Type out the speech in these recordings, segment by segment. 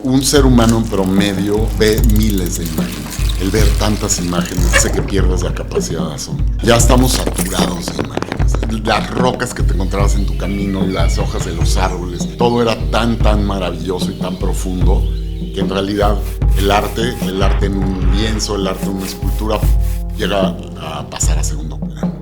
un ser humano en promedio ve miles de imágenes. El ver tantas imágenes hace que pierdas la capacidad de asombro. Ya estamos saturados de imágenes. Las rocas que te encontrabas en tu camino, las hojas de los árboles, todo era tan maravilloso y tan profundo que en realidad el arte en un lienzo, el arte en una escultura llega a pasar a segundo plano.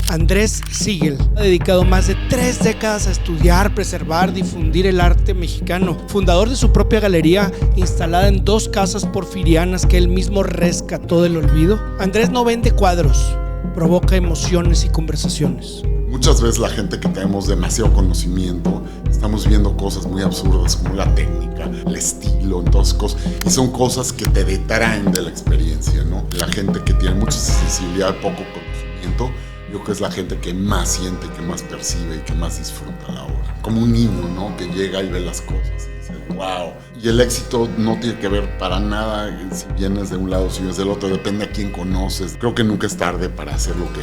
Andrés Siegel ha dedicado más de 3 décadas a estudiar, preservar, difundir el arte mexicano. Fundador de su propia galería, instalada en 2 casas porfirianas que él mismo rescató del olvido, Andrés no vende cuadros, provoca emociones y conversaciones. Muchas veces la gente que tenemos demasiado conocimiento, estamos viendo cosas muy absurdas como la técnica, el estilo, entonces cosas, y son cosas que te detraen de la experiencia, ¿no? La gente que tiene mucha sensibilidad, poco conocimiento, yo creo que es la gente que más siente, que más percibe y que más disfruta la obra. Como un niño, ¿no? Que llega y ve las cosas y dice, wow. Y el éxito no tiene que ver para nada si vienes de un lado o si vienes del otro, depende a quién conoces. Creo que nunca es tarde para hacer lo que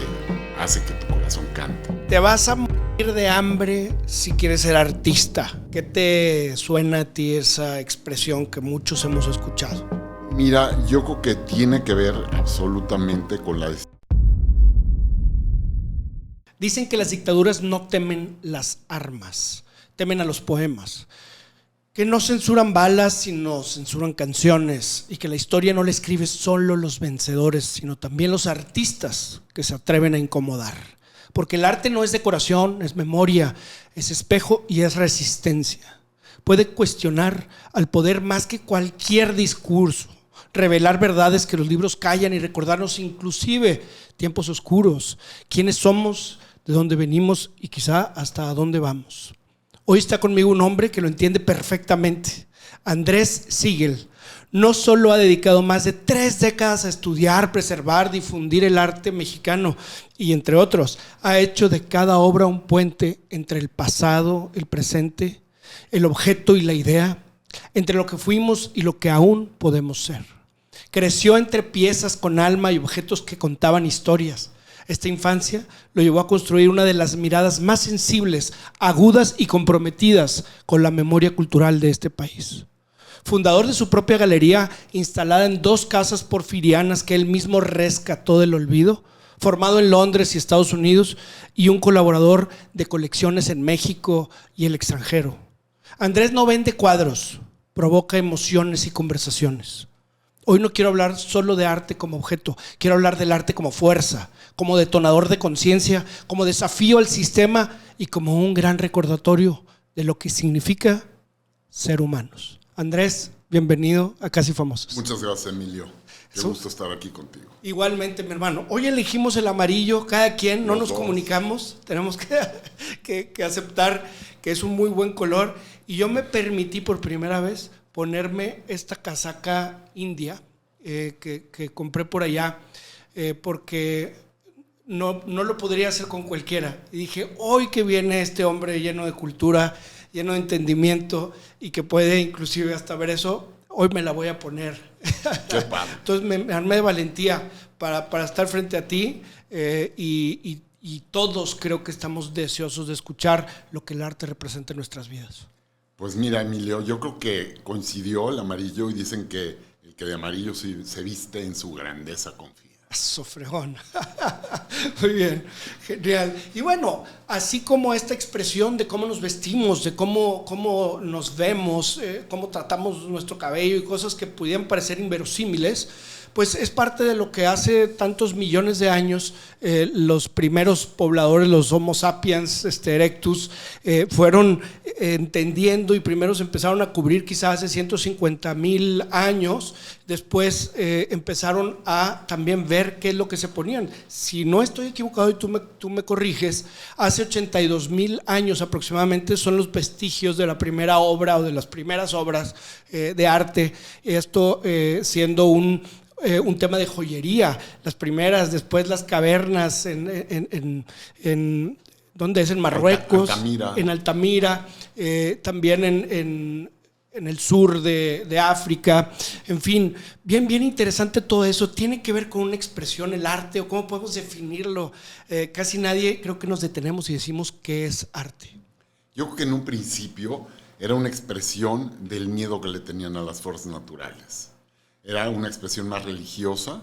hace que tu corazón cante. Te vas a morir de hambre si quieres ser artista. ¿Qué te suena a ti esa expresión que muchos hemos escuchado? Mira, yo creo que tiene que ver absolutamente con la... Dicen que las dictaduras no temen las armas, temen a los poemas, que no censuran balas, sino censuran canciones, y que la historia no la escribe solo los vencedores, sino también los artistas que se atreven a incomodar. Porque el arte no es decoración, es memoria, es espejo y es resistencia. Puede cuestionar al poder más que cualquier discurso, revelar verdades que los libros callan y recordarnos inclusive tiempos oscuros, quiénes somos, de dónde venimos y quizá hasta dónde vamos. Hoy está conmigo un hombre que lo entiende perfectamente. Andrés Siegel no solo ha dedicado más de 3 décadas a estudiar, preservar, difundir el arte mexicano y entre otros, ha hecho de cada obra un puente entre el pasado, el presente, el objeto y la idea, entre lo que fuimos y lo que aún podemos ser. Creció entre piezas con alma y objetos que contaban historias. Esta infancia lo llevó a construir una de las miradas más sensibles, agudas y comprometidas con la memoria cultural de este país. Fundador de su propia galería, instalada en 2 casas porfirianas que él mismo rescató del olvido, formado en Londres y Estados Unidos, y un colaborador de colecciones en México y el extranjero. Andrés no vende cuadros, provoca emociones y conversaciones. Hoy no quiero hablar solo de arte como objeto, quiero hablar del arte como fuerza, como detonador de conciencia, como desafío al sistema y como un gran recordatorio de lo que significa ser humanos. Andrés, bienvenido a Casi Famosos. Muchas gracias, Emilio. Qué gusto estar aquí contigo. Igualmente, mi hermano. Hoy elegimos el amarillo, cada quien, no nos comunicamos, tenemos que aceptar que es un muy buen color. Y yo me permití por primera vez ponerme esta casaca india que compré por allá porque no lo podría hacer con cualquiera. Y dije, hoy que viene este hombre lleno de cultura, lleno de entendimiento y que puede inclusive hasta ver eso, hoy me la voy a poner. Qué padre. Entonces me armé de valentía para estar frente a ti y todos creo que estamos deseosos de escuchar lo que el arte representa en nuestras vidas. Pues mira, Emilio, yo creo que coincidió el amarillo y dicen que el que de amarillo se viste en su grandeza confía. Eso, fregón. Muy bien, genial. Y bueno, así como esta expresión de cómo nos vestimos, de cómo nos vemos, cómo tratamos nuestro cabello y cosas que pudieran parecer inverosímiles, pues es parte de lo que hace tantos millones de años los primeros pobladores, los Homo sapiens erectus, fueron entendiendo y primero se empezaron a cubrir quizás hace 150,000 años, después empezaron a también ver qué es lo que se ponían. Si no estoy equivocado y tú me corriges, hace 82,000 años aproximadamente son los vestigios de la primera obra o de las primeras obras de arte, esto siendo un tema de joyería, las primeras, después las cavernas en ¿dónde es? En Marruecos, Altamira. En Altamira, también en el sur de África, en fin, bien interesante todo eso. Tiene que ver con una expresión, el arte, o cómo podemos definirlo. Casi nadie creo que nos detenemos y decimos qué es arte. Yo creo que en un principio era una expresión del miedo que le tenían a las fuerzas naturales. Era una expresión más religiosa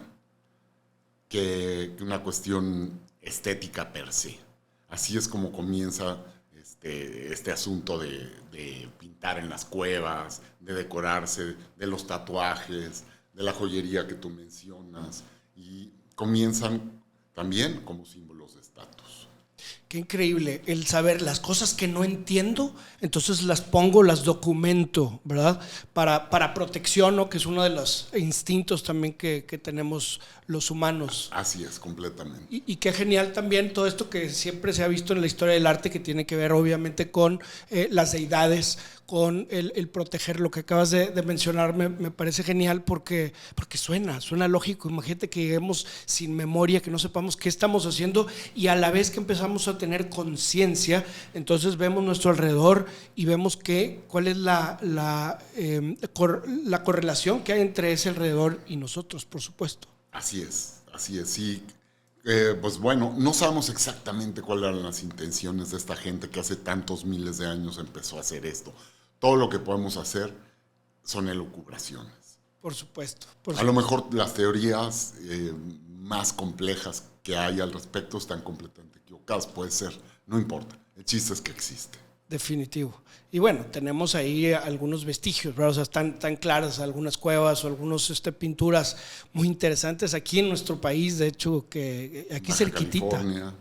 que una cuestión estética per se. Así es como comienza este asunto de pintar en las cuevas, de decorarse, de los tatuajes, de la joyería que tú mencionas, y comienzan también como símbolos de estatus. Qué increíble el saber las cosas que no entiendo, entonces las pongo, las documento, ¿verdad? Para protección, ¿no? Que es uno de los instintos también que tenemos los humanos. Así es, completamente. Y qué genial también todo esto que siempre se ha visto en la historia del arte, que tiene que ver obviamente con las deidades, con el proteger lo que acabas de mencionar. Me parece genial porque suena lógico. Imagínate que lleguemos sin memoria, que no sepamos qué estamos haciendo, y a la vez que empezamos a tener conciencia, entonces vemos nuestro alrededor y vemos cuál es la correlación que hay entre ese alrededor y nosotros, por supuesto. Así es, sí. Pues bueno, no sabemos exactamente cuáles eran las intenciones de esta gente que hace tantos miles de años empezó a hacer esto. Todo lo que podemos hacer son elucubraciones. Por supuesto. A lo mejor las teorías más complejas que hay al respecto están completamente equivocadas, puede ser, no importa. El chiste es que existe. Definitivo. Y bueno, tenemos ahí algunos vestigios, ¿verdad? O sea, están claras algunas cuevas o algunas pinturas muy interesantes aquí en nuestro país, de hecho, que aquí Baja cerquitita. California.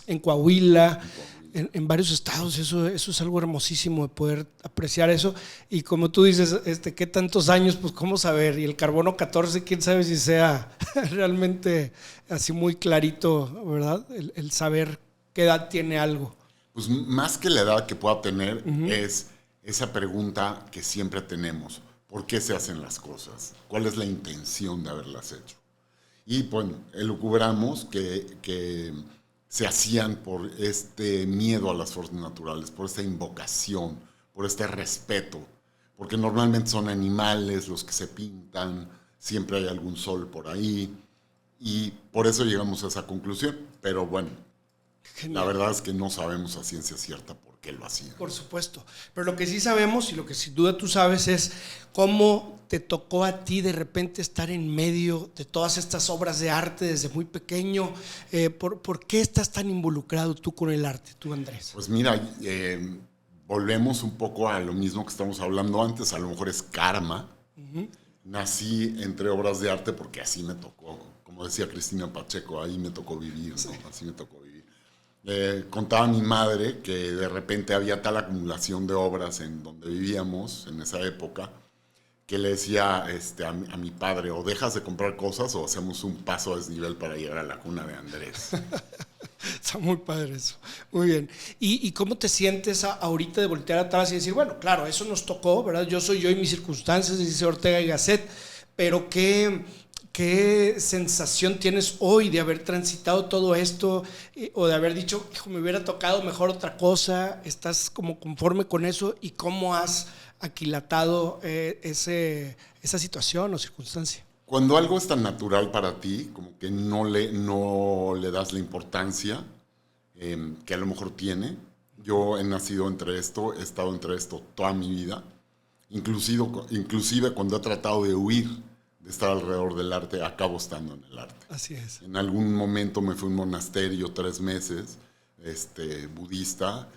En Coahuila, en varios estados, eso es algo hermosísimo de poder apreciar eso. Y como tú dices, ¿qué tantos años? Pues cómo saber. Y el carbono 14, quién sabe si sea realmente así muy clarito, ¿verdad? El saber qué edad tiene algo. Pues más que la edad que pueda tener, es esa pregunta que siempre tenemos. ¿Por qué se hacen las cosas? ¿Cuál es la intención de haberlas hecho? Y bueno, elucubramos que se hacían por este miedo a las fuerzas naturales, por esta invocación, por este respeto, porque normalmente son animales los que se pintan, siempre hay algún sol por ahí, y por eso llegamos a esa conclusión. Pero bueno, genial. La verdad es que no sabemos a ciencia cierta por qué lo hacían. Por supuesto, pero lo que sí sabemos y lo que sin duda tú sabes es cómo te tocó a ti de repente estar en medio de todas estas obras de arte desde muy pequeño. ¿Por qué estás tan involucrado tú con el arte, tú, Andrés? Pues mira, volvemos un poco a lo mismo que estamos hablando antes, a lo mejor es karma. Nací entre obras de arte porque así me tocó, como decía Cristina Pacheco, ahí me tocó vivir, ¿no? Sí. Así me tocó vivir. Contaba mi madre que de repente había tal acumulación de obras en donde vivíamos en esa época, que le decía a mi padre, o dejas de comprar cosas o hacemos un paso a desnivel para llegar a la cuna de Andrés. Está muy padre eso. Muy bien. ¿Y cómo te sientes ahorita de voltear atrás y decir, bueno, claro, eso nos tocó, ¿verdad? Yo soy yo y mis circunstancias, dice Ortega y Gasset, pero ¿qué sensación tienes hoy de haber transitado todo esto o de haber dicho, hijo, me hubiera tocado mejor otra cosa? ¿Estás como conforme con eso? ¿Y cómo has aquilatado esa situación o circunstancia? Cuando algo es tan natural para ti, como que no le das la importancia que a lo mejor tiene. Yo he nacido entre esto, he estado entre esto toda mi vida. Inclusive cuando he tratado de huir de estar alrededor del arte, acabo estando en el arte. Así es. En algún momento me fui a un monasterio 3 meses, budista,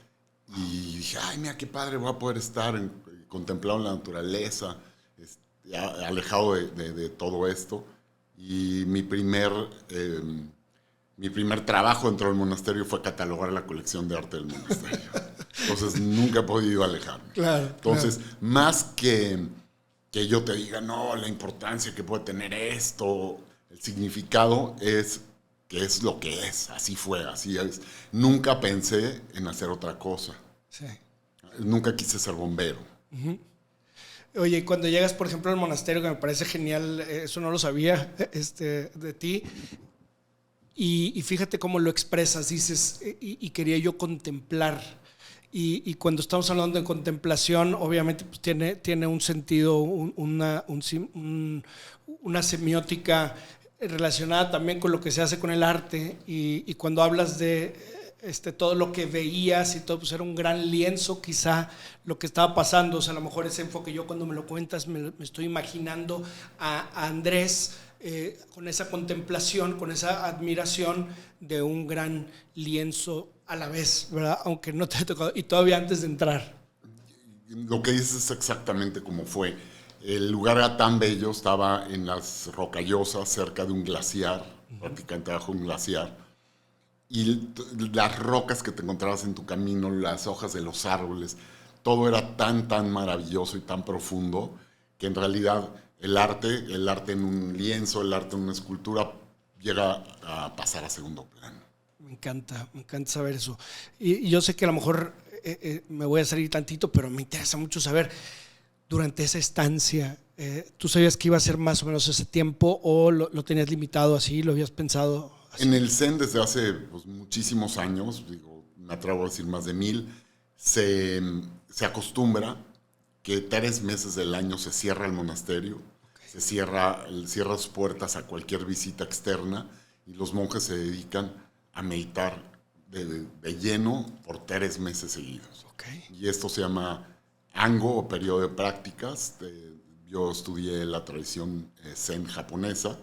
y dije, ay, mira qué padre, voy a poder estar contemplando la naturaleza, alejado de todo esto. Y mi primer trabajo dentro del monasterio fue catalogar la colección de arte del monasterio. Entonces nunca he podido alejarme. Claro. Entonces, claro. Más que yo te diga, no, la importancia que puede tener esto, el significado es que es lo que es, así fue, así es. Nunca pensé en hacer otra cosa. Sí. Nunca quise ser bombero. Uh-huh. Oye, cuando llegas, por ejemplo, al monasterio, que me parece genial, eso no lo sabía de ti, y fíjate cómo lo expresas, dices, y quería yo contemplar. Y cuando estamos hablando de contemplación, obviamente pues tiene un sentido, una semiótica relacionada también con lo que se hace con el arte. Y cuando hablas de todo lo que veías y todo, pues era un gran lienzo quizá lo que estaba pasando. O sea, a lo mejor ese enfoque, yo cuando me lo cuentas me estoy imaginando a Andrés con esa contemplación, con esa admiración de un gran lienzo a la vez, ¿verdad? Aunque no te ha tocado, y todavía antes de entrar. Lo que dices es exactamente como fue. El lugar era tan bello, estaba en las Rocallosas, cerca de un glaciar, prácticamente bajo un glaciar. Y las rocas que te encontrabas en tu camino, las hojas de los árboles, todo era tan, tan maravilloso y tan profundo que en realidad el arte en un lienzo, el arte en una escultura llega a pasar a segundo plano. Me encanta saber eso. Y yo sé que a lo mejor me voy a salir tantito, pero me interesa mucho saber, durante esa estancia, ¿tú sabías que iba a ser más o menos ese tiempo o lo tenías limitado así, lo habías pensado así? En el Zen desde hace muchísimos años, digo, me atrevo a decir más de 1000, se acostumbra que 3 meses del año se cierra el monasterio, se cierra sus puertas a cualquier visita externa y los monjes se dedican a meditar de lleno por 3 meses seguidos. Okay. Y esto se llama Ango o periodo de prácticas. Yo estudié la tradición Zen japonesa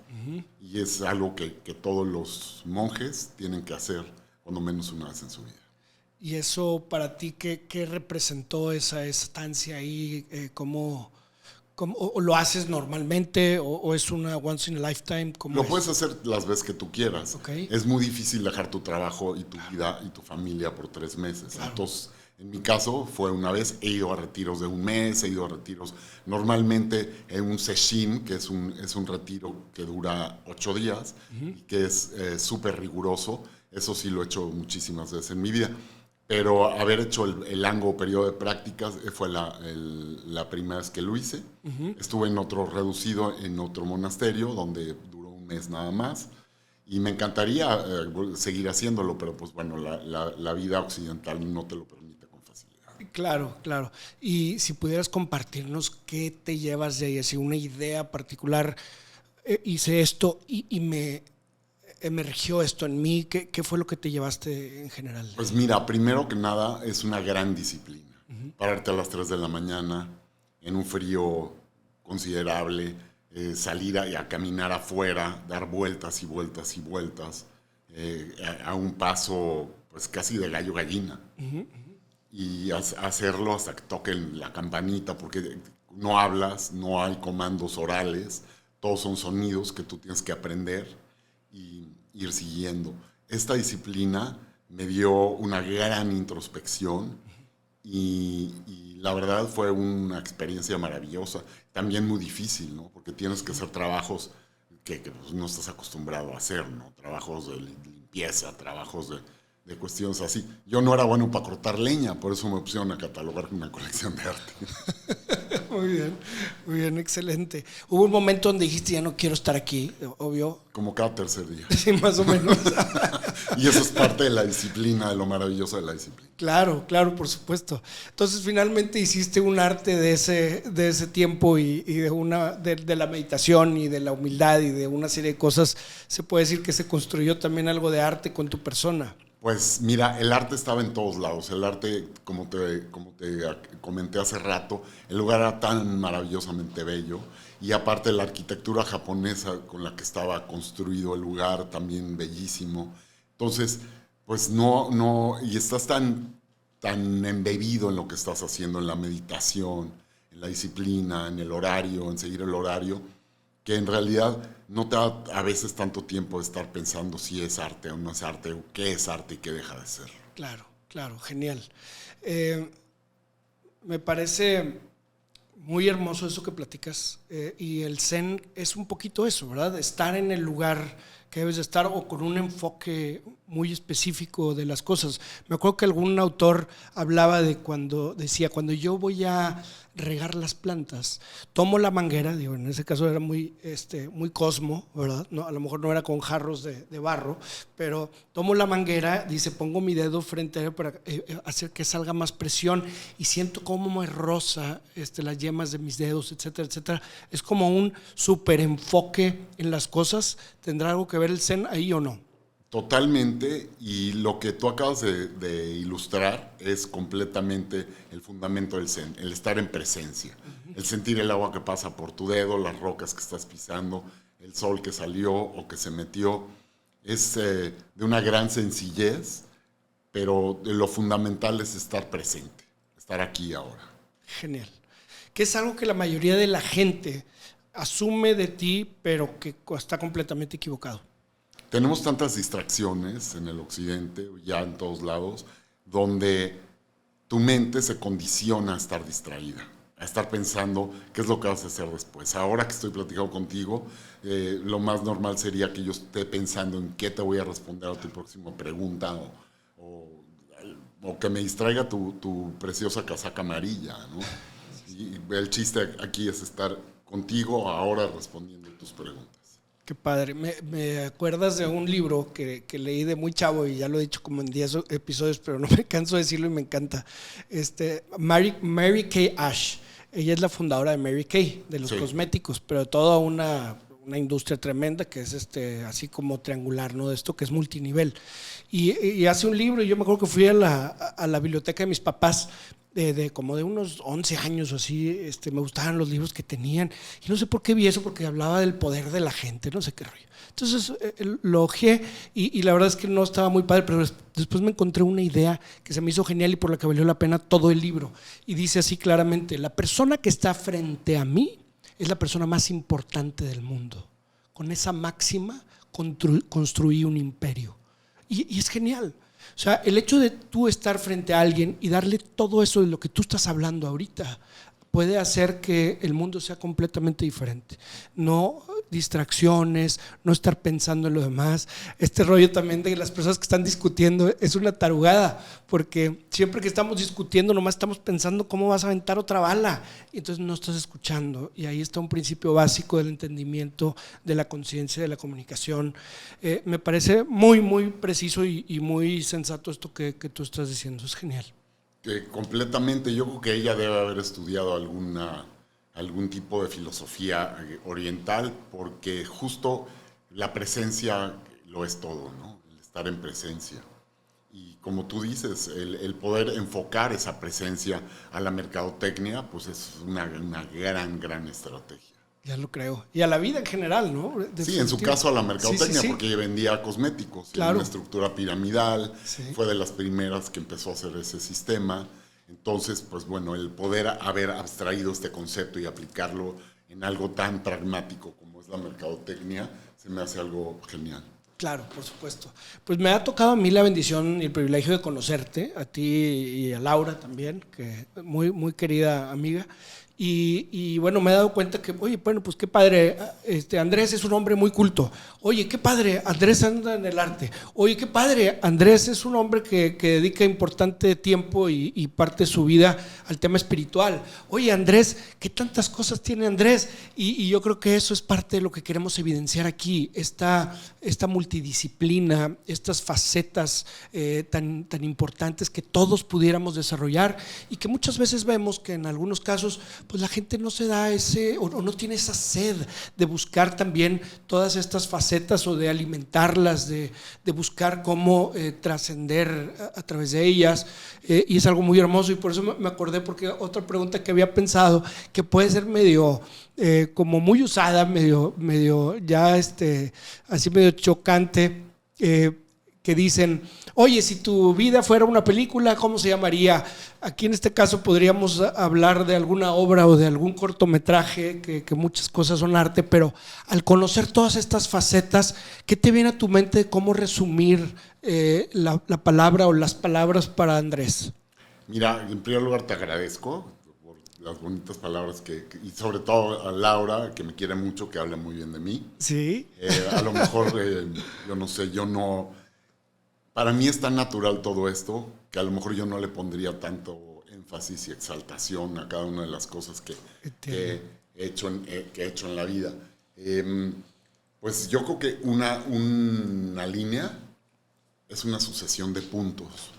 y es algo que todos los monjes tienen que hacer cuando menos una vez en su vida. ¿Y eso para ti qué representó esa estancia ahí? ¿Cómo lo haces normalmente o es una once in a lifetime? Lo puedes hacer las veces que tú quieras. Okay. Es muy difícil dejar tu trabajo y tu vida y tu familia por 3 meses. Claro. Entonces, en mi caso fue una vez, he ido a retiros de un mes, he ido a retiros normalmente en un sesshin, que es un retiro que dura 8 días y que es súper riguroso. Eso sí lo he hecho muchísimas veces en mi vida. Pero haber hecho el Ango periodo de prácticas fue la primera vez que lo hice. Estuve en otro reducido, en otro monasterio, donde duró un mes nada más. Y me encantaría seguir haciéndolo, pero pues bueno, la vida occidental no te lo permite con facilidad. Claro. Y si pudieras compartirnos qué te llevas de ahí, así una idea particular, hice esto y me emergió esto en mí, ¿qué fue lo que te llevaste en general? Pues mira, primero que nada es una gran disciplina. Pararte a las 3 de la mañana en un frío considerable, salir a caminar afuera, dar vueltas y vueltas y vueltas, a un paso pues casi de gallo gallina. Y hacerlo hasta que toquen la campanita, porque no hablas, no hay comandos orales, todos son sonidos que tú tienes que aprender y ir siguiendo. Esta disciplina me dio una gran introspección y la verdad fue una experiencia maravillosa, también muy difícil, ¿no? Porque tienes que hacer trabajos que pues, no estás acostumbrado a hacer, ¿no? Trabajos de limpieza, trabajos de cuestiones así. Yo no era bueno para cortar leña, por eso me pusieron a catalogar una colección de arte. Muy bien, excelente. Hubo un momento donde dijiste, ya no quiero estar aquí, obvio. Como cada tercer día. Sí, más o menos. Y eso es parte de la disciplina, de lo maravilloso de la disciplina. Claro, por supuesto. Entonces, finalmente hiciste un arte de ese tiempo y de la meditación y de la humildad y de una serie de cosas. Se puede decir que se construyó también algo de arte con tu persona. Pues mira, el arte estaba en todos lados. El arte, como te comenté hace rato, el lugar era tan maravillosamente bello. Y aparte la arquitectura japonesa con la que estaba construido el lugar, también bellísimo. Entonces, pues no, y estás tan embebido en lo que estás haciendo, en la meditación, en la disciplina, en el horario, en seguir el horario, que en realidad no te da a veces tanto tiempo de estar pensando si es arte o no es arte, o qué es arte y qué deja de ser. Claro, genial. Me parece muy hermoso eso que platicas, y el Zen es un poquito eso, ¿verdad? Estar en el lugar que debes de estar o con un enfoque muy específico de las cosas. Me acuerdo que algún autor hablaba de cuando yo voy a regar las plantas, tomo la manguera, digo, en ese caso era muy Cosmo, ¿verdad? No, a lo mejor no era con jarros de barro, pero tomo la manguera, dice, pongo mi dedo frente a él para hacer que salga más presión y siento cómo me roza las yemas de mis dedos, etcétera, etcétera. Es como un súper enfoque en las cosas. ¿Tendrá algo que ver el Zen ahí o no? Totalmente, y lo que tú acabas de ilustrar es completamente el fundamento del Zen, el estar en presencia, el sentir el agua que pasa por tu dedo, las rocas que estás pisando, el sol que salió o que se metió. Es de una gran sencillez, pero lo fundamental es estar presente, estar aquí y ahora. Genial. Que es algo que la mayoría de la gente asume de ti, pero que está completamente equivocado. Tenemos tantas distracciones en el occidente, ya en todos lados, donde tu mente se condiciona a estar distraída, a estar pensando qué es lo que vas a hacer después. Ahora que estoy platicando contigo, lo más normal sería que yo esté pensando en qué te voy a responder a tu próxima pregunta o que me distraiga tu preciosa casaca amarilla, ¿no? Y el chiste aquí es estar contigo ahora respondiendo tus preguntas. Qué padre. Me acuerdas de un libro que leí de muy chavo y ya lo he dicho como en 10 episodios, pero no me canso de decirlo y me encanta. Mary Kay Ash. Ella es la fundadora de Mary Kay, de los cosméticos, pero de toda una industria tremenda que es así como triangular, ¿no? De esto que es multinivel. Y hace un libro, y yo me acuerdo que fui a la biblioteca de mis papás, como de unos 11 años o así, me gustaban los libros que tenían, y no sé por qué vi eso, porque hablaba del poder de la gente, no sé qué rollo. Entonces lo ojeé y la verdad es que no estaba muy padre, pero después me encontré una idea que se me hizo genial y por la que valió la pena todo el libro. Y dice así claramente: la persona que está frente a mí es la persona más importante del mundo. Con esa máxima construí un imperio. Y es genial. O sea, el hecho de tú estar frente a alguien y darle todo eso de lo que tú estás hablando ahorita puede hacer que el mundo sea completamente diferente. No distracciones, no estar pensando en lo demás. Este rollo también de las personas que están discutiendo es una tarugada, porque siempre que estamos discutiendo nomás estamos pensando cómo vas a aventar otra bala y entonces no estás escuchando. Y ahí está un principio básico del entendimiento, de la conciencia, de la comunicación. Me parece muy, muy preciso y muy sensato esto que tú estás diciendo. Es genial. Completamente. Yo creo que ella debe haber estudiado algún tipo de filosofía oriental, porque justo la presencia lo es todo, ¿no? El estar en presencia. Y como tú dices, el poder enfocar esa presencia a la mercadotecnia, pues es una gran estrategia. Ya lo creo. Y a la vida en general, ¿no? Sí, en su caso a la mercadotecnia, porque ella vendía cosméticos, claro. En una estructura piramidal, fue de las primeras que empezó a hacer ese sistema. Entonces, pues bueno, el poder haber abstraído este concepto y aplicarlo en algo tan pragmático como es la mercadotecnia, se me hace algo genial. Claro, por supuesto. Pues me ha tocado a mí la bendición y el privilegio de conocerte, a ti y a Laura también, que muy, muy querida amiga. Y bueno, me he dado cuenta que, oye, bueno, pues qué padre, Andrés es un hombre muy culto. Oye, qué padre, Andrés anda en el arte. Oye, qué padre, Andrés es un hombre que dedica importante tiempo y parte de su vida al tema espiritual. Oye, Andrés, ¿qué tantas cosas tiene Andrés? Y yo creo que eso es parte de lo que queremos evidenciar aquí, esta multidisciplina, estas facetas tan importantes que todos pudiéramos desarrollar y que muchas veces vemos que en algunos casos pues la gente no se da o no tiene esa sed de buscar también todas estas facetas o de alimentarlas, de buscar cómo trascender a través de ellas, y es algo muy hermoso. Y por eso me acordé, porque otra pregunta que había pensado que puede ser medio como muy usada, medio ya así medio chocante, que dicen: oye, si tu vida fuera una película, ¿cómo se llamaría? Aquí en este caso podríamos hablar de alguna obra o de algún cortometraje, que muchas cosas son arte, pero al conocer todas estas facetas, ¿qué te viene a tu mente de cómo resumir la palabra o las palabras para Andrés? Mira, en primer lugar te agradezco por las bonitas palabras y sobre todo a Laura, que me quiere mucho, que habla muy bien de mí. Sí. A lo mejor, yo no sé, para mí es tan natural todo esto que a lo mejor yo no le pondría tanto énfasis y exaltación a cada una de las cosas que he hecho en la vida. Pues yo creo que una línea es una sucesión de puntos.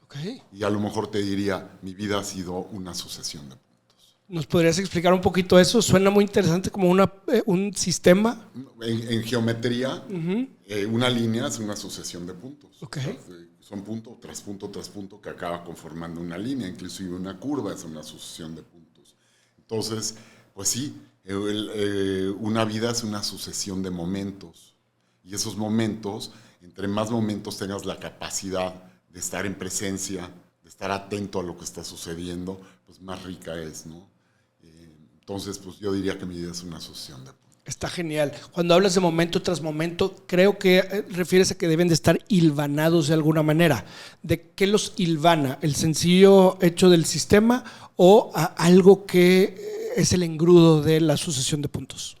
Okay. Y a lo mejor te diría, mi vida ha sido una sucesión de puntos. ¿Nos podrías explicar un poquito eso? Suena muy interesante, como un sistema. En geometría, una línea es una sucesión de puntos. Okay. Son punto tras punto tras punto que acaba conformando una línea. Inclusive una curva es una sucesión de puntos. Entonces, pues sí, una vida es una sucesión de momentos. Y esos momentos, entre más momentos tengas la capacidad de estar en presencia, de estar atento a lo que está sucediendo, pues más rica es, ¿no? Entonces, pues yo diría que mi vida es una sucesión de puntos. Está genial. Cuando hablas de momento tras momento, creo que refieres a que deben de estar hilvanados de alguna manera. ¿De qué los hilvana? ¿El sencillo hecho del sistema o a algo que es el engrudo de la sucesión de puntos?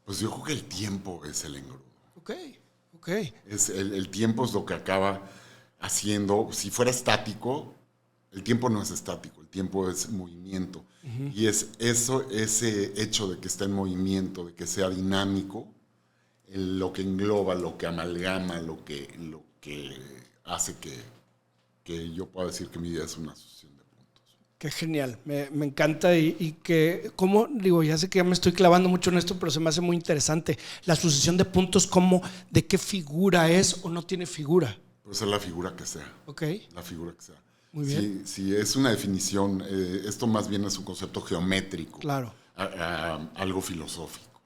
Pues yo creo que el tiempo es el engrudo. Ok. El tiempo es lo que acaba haciendo. Si fuera estático, el tiempo no es estático, el tiempo es movimiento. Y es ese hecho de que está en movimiento, de que sea dinámico, lo que engloba, lo que amalgama, lo que hace que yo pueda decir que mi vida es una sucesión de puntos. Qué genial, me encanta y que, ¿cómo? Digo, ya sé que ya me estoy clavando mucho en esto, pero se me hace muy interesante. La sucesión de puntos, ¿cómo? ¿De qué figura es o no tiene figura? Puede ser la figura que sea. Ok. La figura que sea. Muy bien. Sí, es una definición, esto más bien es un concepto geométrico. Claro. Algo filosófico.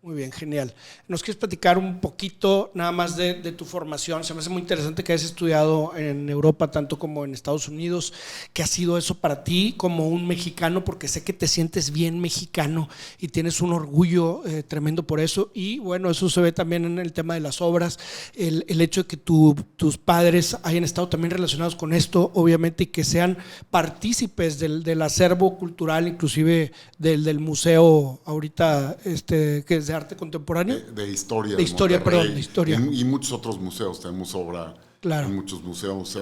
Muy bien, genial. ¿Nos quieres platicar un poquito nada más de tu formación? Se me hace muy interesante que hayas estudiado en Europa tanto como en Estados Unidos. ¿Qué ha sido eso para ti como un mexicano? Porque sé que te sientes bien mexicano y tienes un orgullo tremendo por eso. Y bueno, eso se ve también en el tema de las obras. El hecho de que tus padres hayan estado también relacionados con esto, obviamente, y que sean partícipes del acervo cultural, inclusive del museo ahorita, que es de arte contemporáneo. De historia. De historia, perdón, de historia. Y muchos otros museos. Tenemos obra claro. en muchos museos.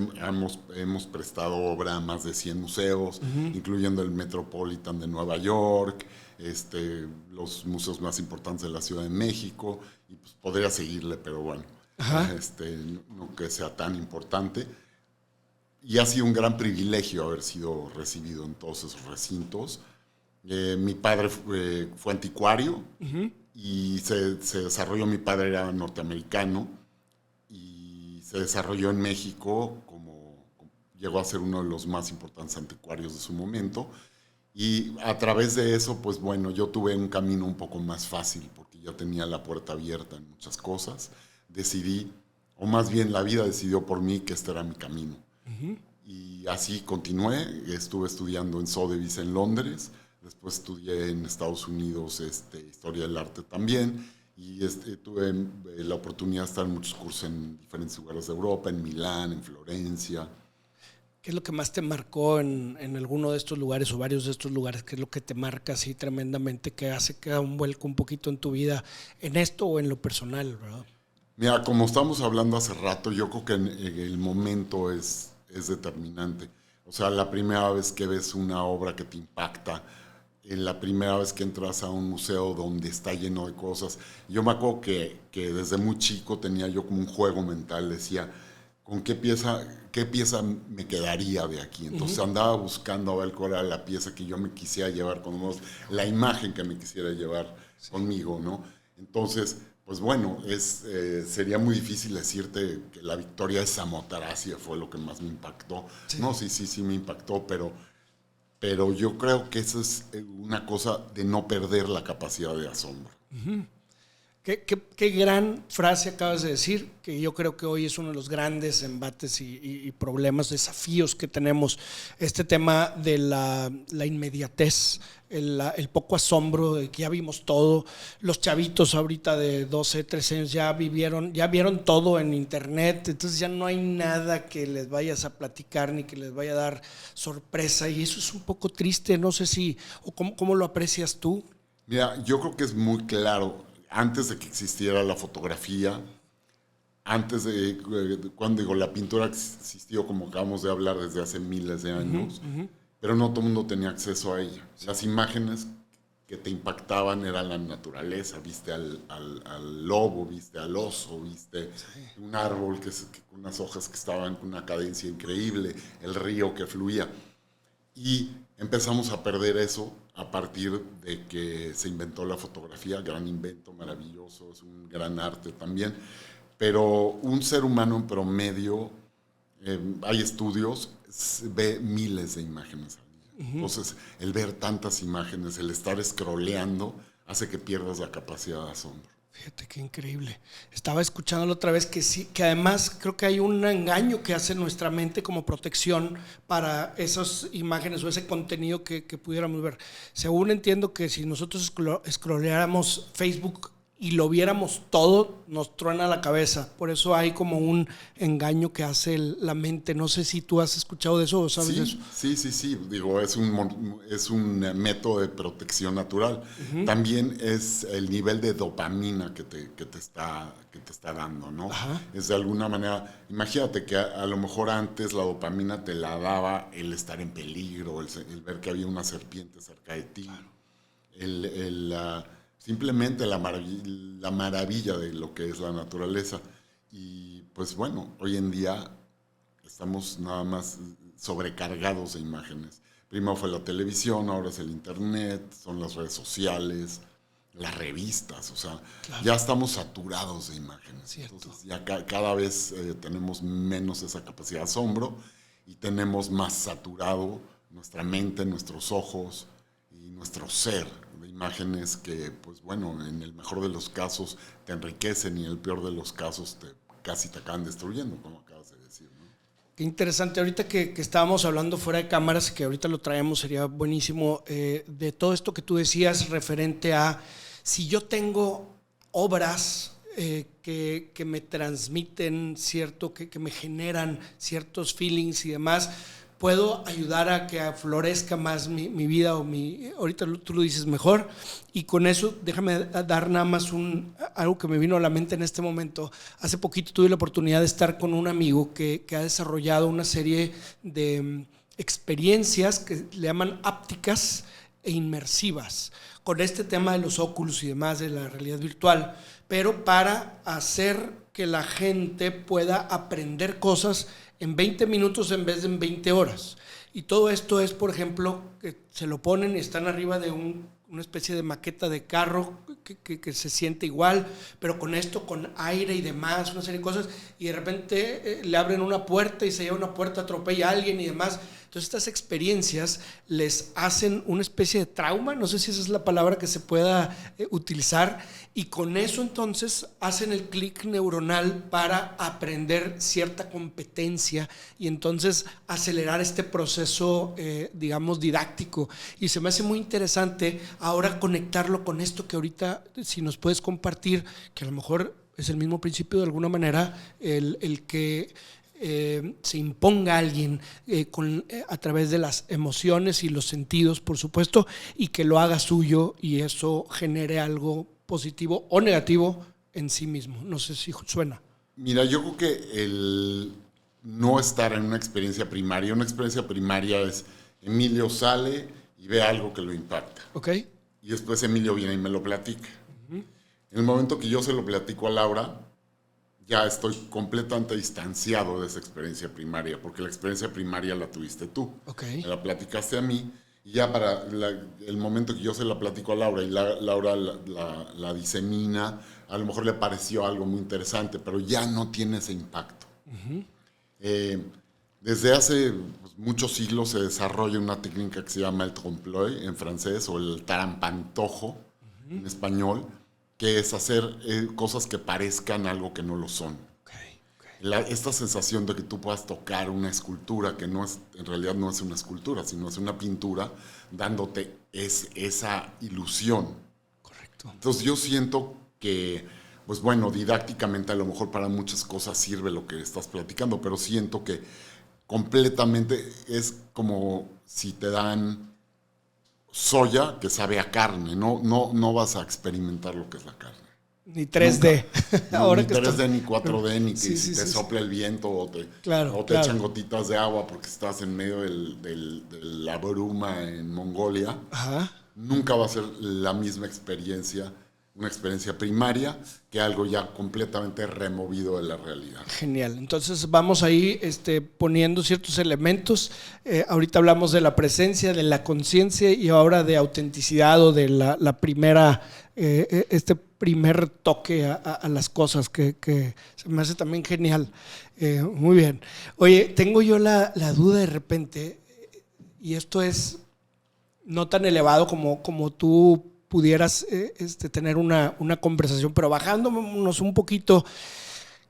Hemos prestado obra a más de 100 museos, incluyendo el Metropolitan de Nueva York, los museos más importantes de la Ciudad de México. Y pues podría seguirle, pero bueno, no que sea tan importante. Y ha sido un gran privilegio haber sido recibido en todos esos recintos. Mi padre fue anticuario y se desarrolló, mi padre era norteamericano y se desarrolló en México, llegó a ser uno de los más importantes anticuarios de su momento. Y a través de eso, pues bueno, yo tuve un camino un poco más fácil porque ya tenía la puerta abierta en muchas cosas. Decidí, o más bien la vida decidió por mí que este era mi camino. Y así continué, estuve estudiando en Sotheby's en Londres. Después estudié en Estados Unidos historia del arte también y tuve la oportunidad de estar en muchos cursos en diferentes lugares de Europa, en Milán, en Florencia. ¿Qué es lo que más te marcó en alguno de estos lugares o varios de estos lugares? ¿Qué es lo que te marca así tremendamente que hace que da un vuelco un poquito en tu vida en esto o en lo personal, verdad? Mira, como estamos hablando hace rato, yo creo que el momento es determinante. O sea, la primera vez que ves una obra que te impacta, la primera vez que entras a un museo donde está lleno de cosas. Yo me acuerdo que desde muy chico tenía yo como un juego mental, decía, ¿con qué pieza me quedaría de aquí? Entonces andaba buscando a ver cuál era la pieza que yo me quisiera llevar, la imagen que me quisiera llevar conmigo, ¿no? Entonces, pues bueno, sería muy difícil decirte que la Victoria de Samothracia fue lo que más me impactó. Sí. No, sí me impactó, pero yo creo que esa es una cosa de no perder la capacidad de asombro. Qué gran frase acabas de decir, que yo creo que hoy es uno de los grandes embates y problemas, desafíos que tenemos. Este tema de la inmediatez, el poco asombro de que ya vimos todo. Los chavitos ahorita de 12, 13 años ya vieron todo en internet, entonces ya no hay nada que les vayas a platicar ni que les vaya a dar sorpresa, y eso es un poco triste. No sé si, o cómo lo aprecias tú. Mira, yo creo que es muy claro. Antes de que existiera la fotografía, antes de cuando digo la pintura existió, como acabamos de hablar, desde hace miles de años, pero no todo el mundo tenía acceso a ella. Las imágenes que te impactaban eran la naturaleza, viste al lobo, viste al oso, viste un árbol con unas hojas que estaban con una cadencia increíble, el río que fluía. Y empezamos a perder eso a partir de que se inventó la fotografía, gran invento, maravilloso, es un gran arte también, pero un ser humano en promedio, hay estudios, ve miles de imágenes al día. Entonces, el ver tantas imágenes, el estar scrolleando, hace que pierdas la capacidad de asombro. Fíjate qué increíble. Estaba escuchándolo otra vez que sí, que además creo que hay un engaño que hace nuestra mente como protección para esas imágenes o ese contenido que pudiéramos ver. Según entiendo que si nosotros scrolleáramos Facebook y lo viéramos todo, nos truena la cabeza. Por eso hay como un engaño que hace la mente. No sé si tú has escuchado de eso o sabes de eso. Sí. Digo, es un método de protección natural. También es el nivel de dopamina que te está dando, ¿no? Es de alguna manera, imagínate que a lo mejor antes la dopamina te la daba el estar en peligro, el ver que había una serpiente cerca de ti, simplemente la maravilla de lo que es la naturaleza. Y pues bueno, hoy en día estamos nada más sobrecargados de imágenes. Primero fue la televisión, ahora es el internet, son las redes sociales, las revistas, o sea, ya estamos saturados de imágenes. Cierto. Entonces ya cada vez tenemos menos esa capacidad de asombro y tenemos más saturado nuestra mente, nuestros ojos y nuestro ser de imágenes que, pues bueno, en el mejor de los casos te enriquecen y en el peor de los casos casi te acaban destruyendo, como acabas de decir, ¿no? Qué interesante. Ahorita que estábamos hablando fuera de cámaras, que ahorita lo traemos, sería buenísimo, de todo esto que tú decías referente a si yo tengo obras que me transmiten cierto, que me generan ciertos feelings y demás, puedo ayudar a que florezca más mi vida ahorita tú lo dices mejor. Y con eso déjame dar nada más algo que me vino a la mente en este momento. Hace poquito tuve la oportunidad de estar con un amigo que ha desarrollado una serie de experiencias que le llaman ápticas e inmersivas con este tema de los óculos y demás de la realidad virtual, pero para hacer que la gente pueda aprender cosas en 20 minutos en vez de en 20 horas. Y todo esto es, por ejemplo, que se lo ponen y están arriba de una especie de maqueta de carro que se siente igual, pero con esto, con aire y demás, una serie de cosas, y de repente le abren una puerta y se lleva una puerta, atropella a alguien y demás. Entonces estas experiencias les hacen una especie de trauma, no sé si esa es la palabra que se pueda utilizar, y con eso entonces hacen el clic neuronal para aprender cierta competencia y entonces acelerar este proceso, digamos, didáctico. Y se me hace muy interesante ahora conectarlo con esto que ahorita, si nos puedes compartir, que a lo mejor es el mismo principio de alguna manera, el que se imponga a alguien a través de las emociones y los sentidos, por supuesto, y que lo haga suyo y eso genere algo positivo o negativo en sí mismo. No sé si suena. Mira, yo creo que el no estar en una experiencia primaria es Emilio sale y ve algo que lo impacta. Ok. Y después Emilio viene y me lo platica. En el momento que yo se lo platico a Laura, ya estoy completamente distanciado de esa experiencia primaria, porque la experiencia primaria la tuviste tú. Okay. Me la platicaste a mí, y ya para el momento que yo se la platico a Laura y Laura la disemina, a lo mejor le pareció algo muy interesante, pero ya no tiene ese impacto. Desde hace muchos siglos se desarrolla una técnica que se llama el trompe-l'œil en francés, o el tarampantojo en español, que es hacer cosas que parezcan algo que no lo son. Esta sensación de que tú puedas tocar una escultura que no es, en realidad no es una escultura, sino es una pintura, dándote esa ilusión. Correcto. Entonces yo siento que, pues bueno, didácticamente a lo mejor para muchas cosas sirve lo que estás platicando, pero siento que completamente es como si te dan soya que sabe a carne, no vas a experimentar lo que es la carne. Ni 3D. Ahora ni 3D, ni 4D, ni que sí, si te sopla el viento o te claro. echan gotitas de agua porque estás en medio de la bruma en Mongolia. Ajá. Nunca va a ser la misma experiencia una experiencia primaria que algo ya completamente removido de la realidad. Genial. Entonces vamos ahí poniendo ciertos elementos. Ahorita hablamos de la presencia, de la conciencia y ahora de autenticidad o de la primera, este primer toque a las cosas que se me hace también genial. Muy bien. Oye, tengo yo la duda de repente, y esto es no tan elevado como tú pudieras tener una conversación, pero bajándonos un poquito,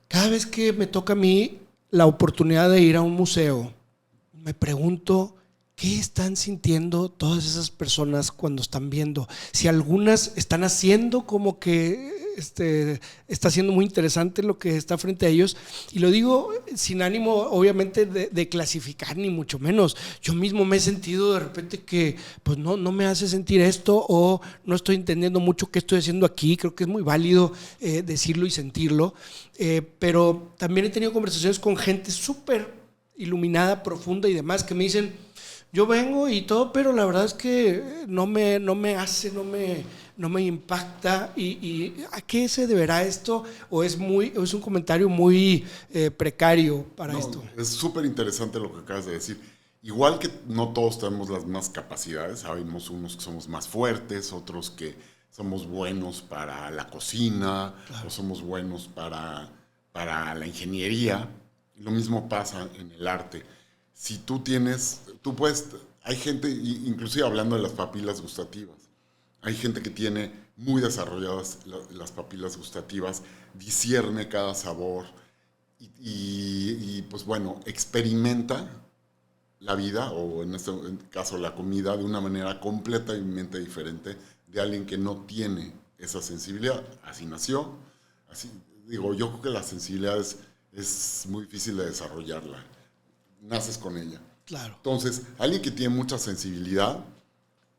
cada vez que me toca a mí la oportunidad de ir a un museo, me pregunto qué están sintiendo todas esas personas cuando están viendo. Si algunas están haciendo como que está siendo muy interesante lo que está frente a ellos, y lo digo sin ánimo obviamente de clasificar ni mucho menos. Yo mismo me he sentido de repente que pues no me hace sentir esto, o no estoy entendiendo mucho qué estoy haciendo aquí. Creo que es muy válido decirlo y sentirlo, pero también he tenido conversaciones con gente súper iluminada, profunda y demás, que me dicen: yo vengo y todo, pero la verdad es que no me impacta. ¿Y a qué se deberá esto? ¿O es un comentario muy precario para esto? Es súper interesante lo que acabas de decir. Igual que no todos tenemos las mismas capacidades, sabemos unos que somos más fuertes, otros que somos buenos para la cocina, claro, o somos buenos para la ingeniería. Lo mismo pasa en el arte. Si tú puedes, hay gente, inclusive hablando de las papilas gustativas, hay gente que tiene muy desarrolladas las papilas gustativas, discierne cada sabor y pues bueno, experimenta la vida, o en este caso la comida, de una manera completamente diferente de alguien que no tiene esa sensibilidad. Así nació, así digo, yo creo que la sensibilidad es muy difícil de desarrollarla. Naces con ella. Claro. Entonces, alguien que tiene mucha sensibilidad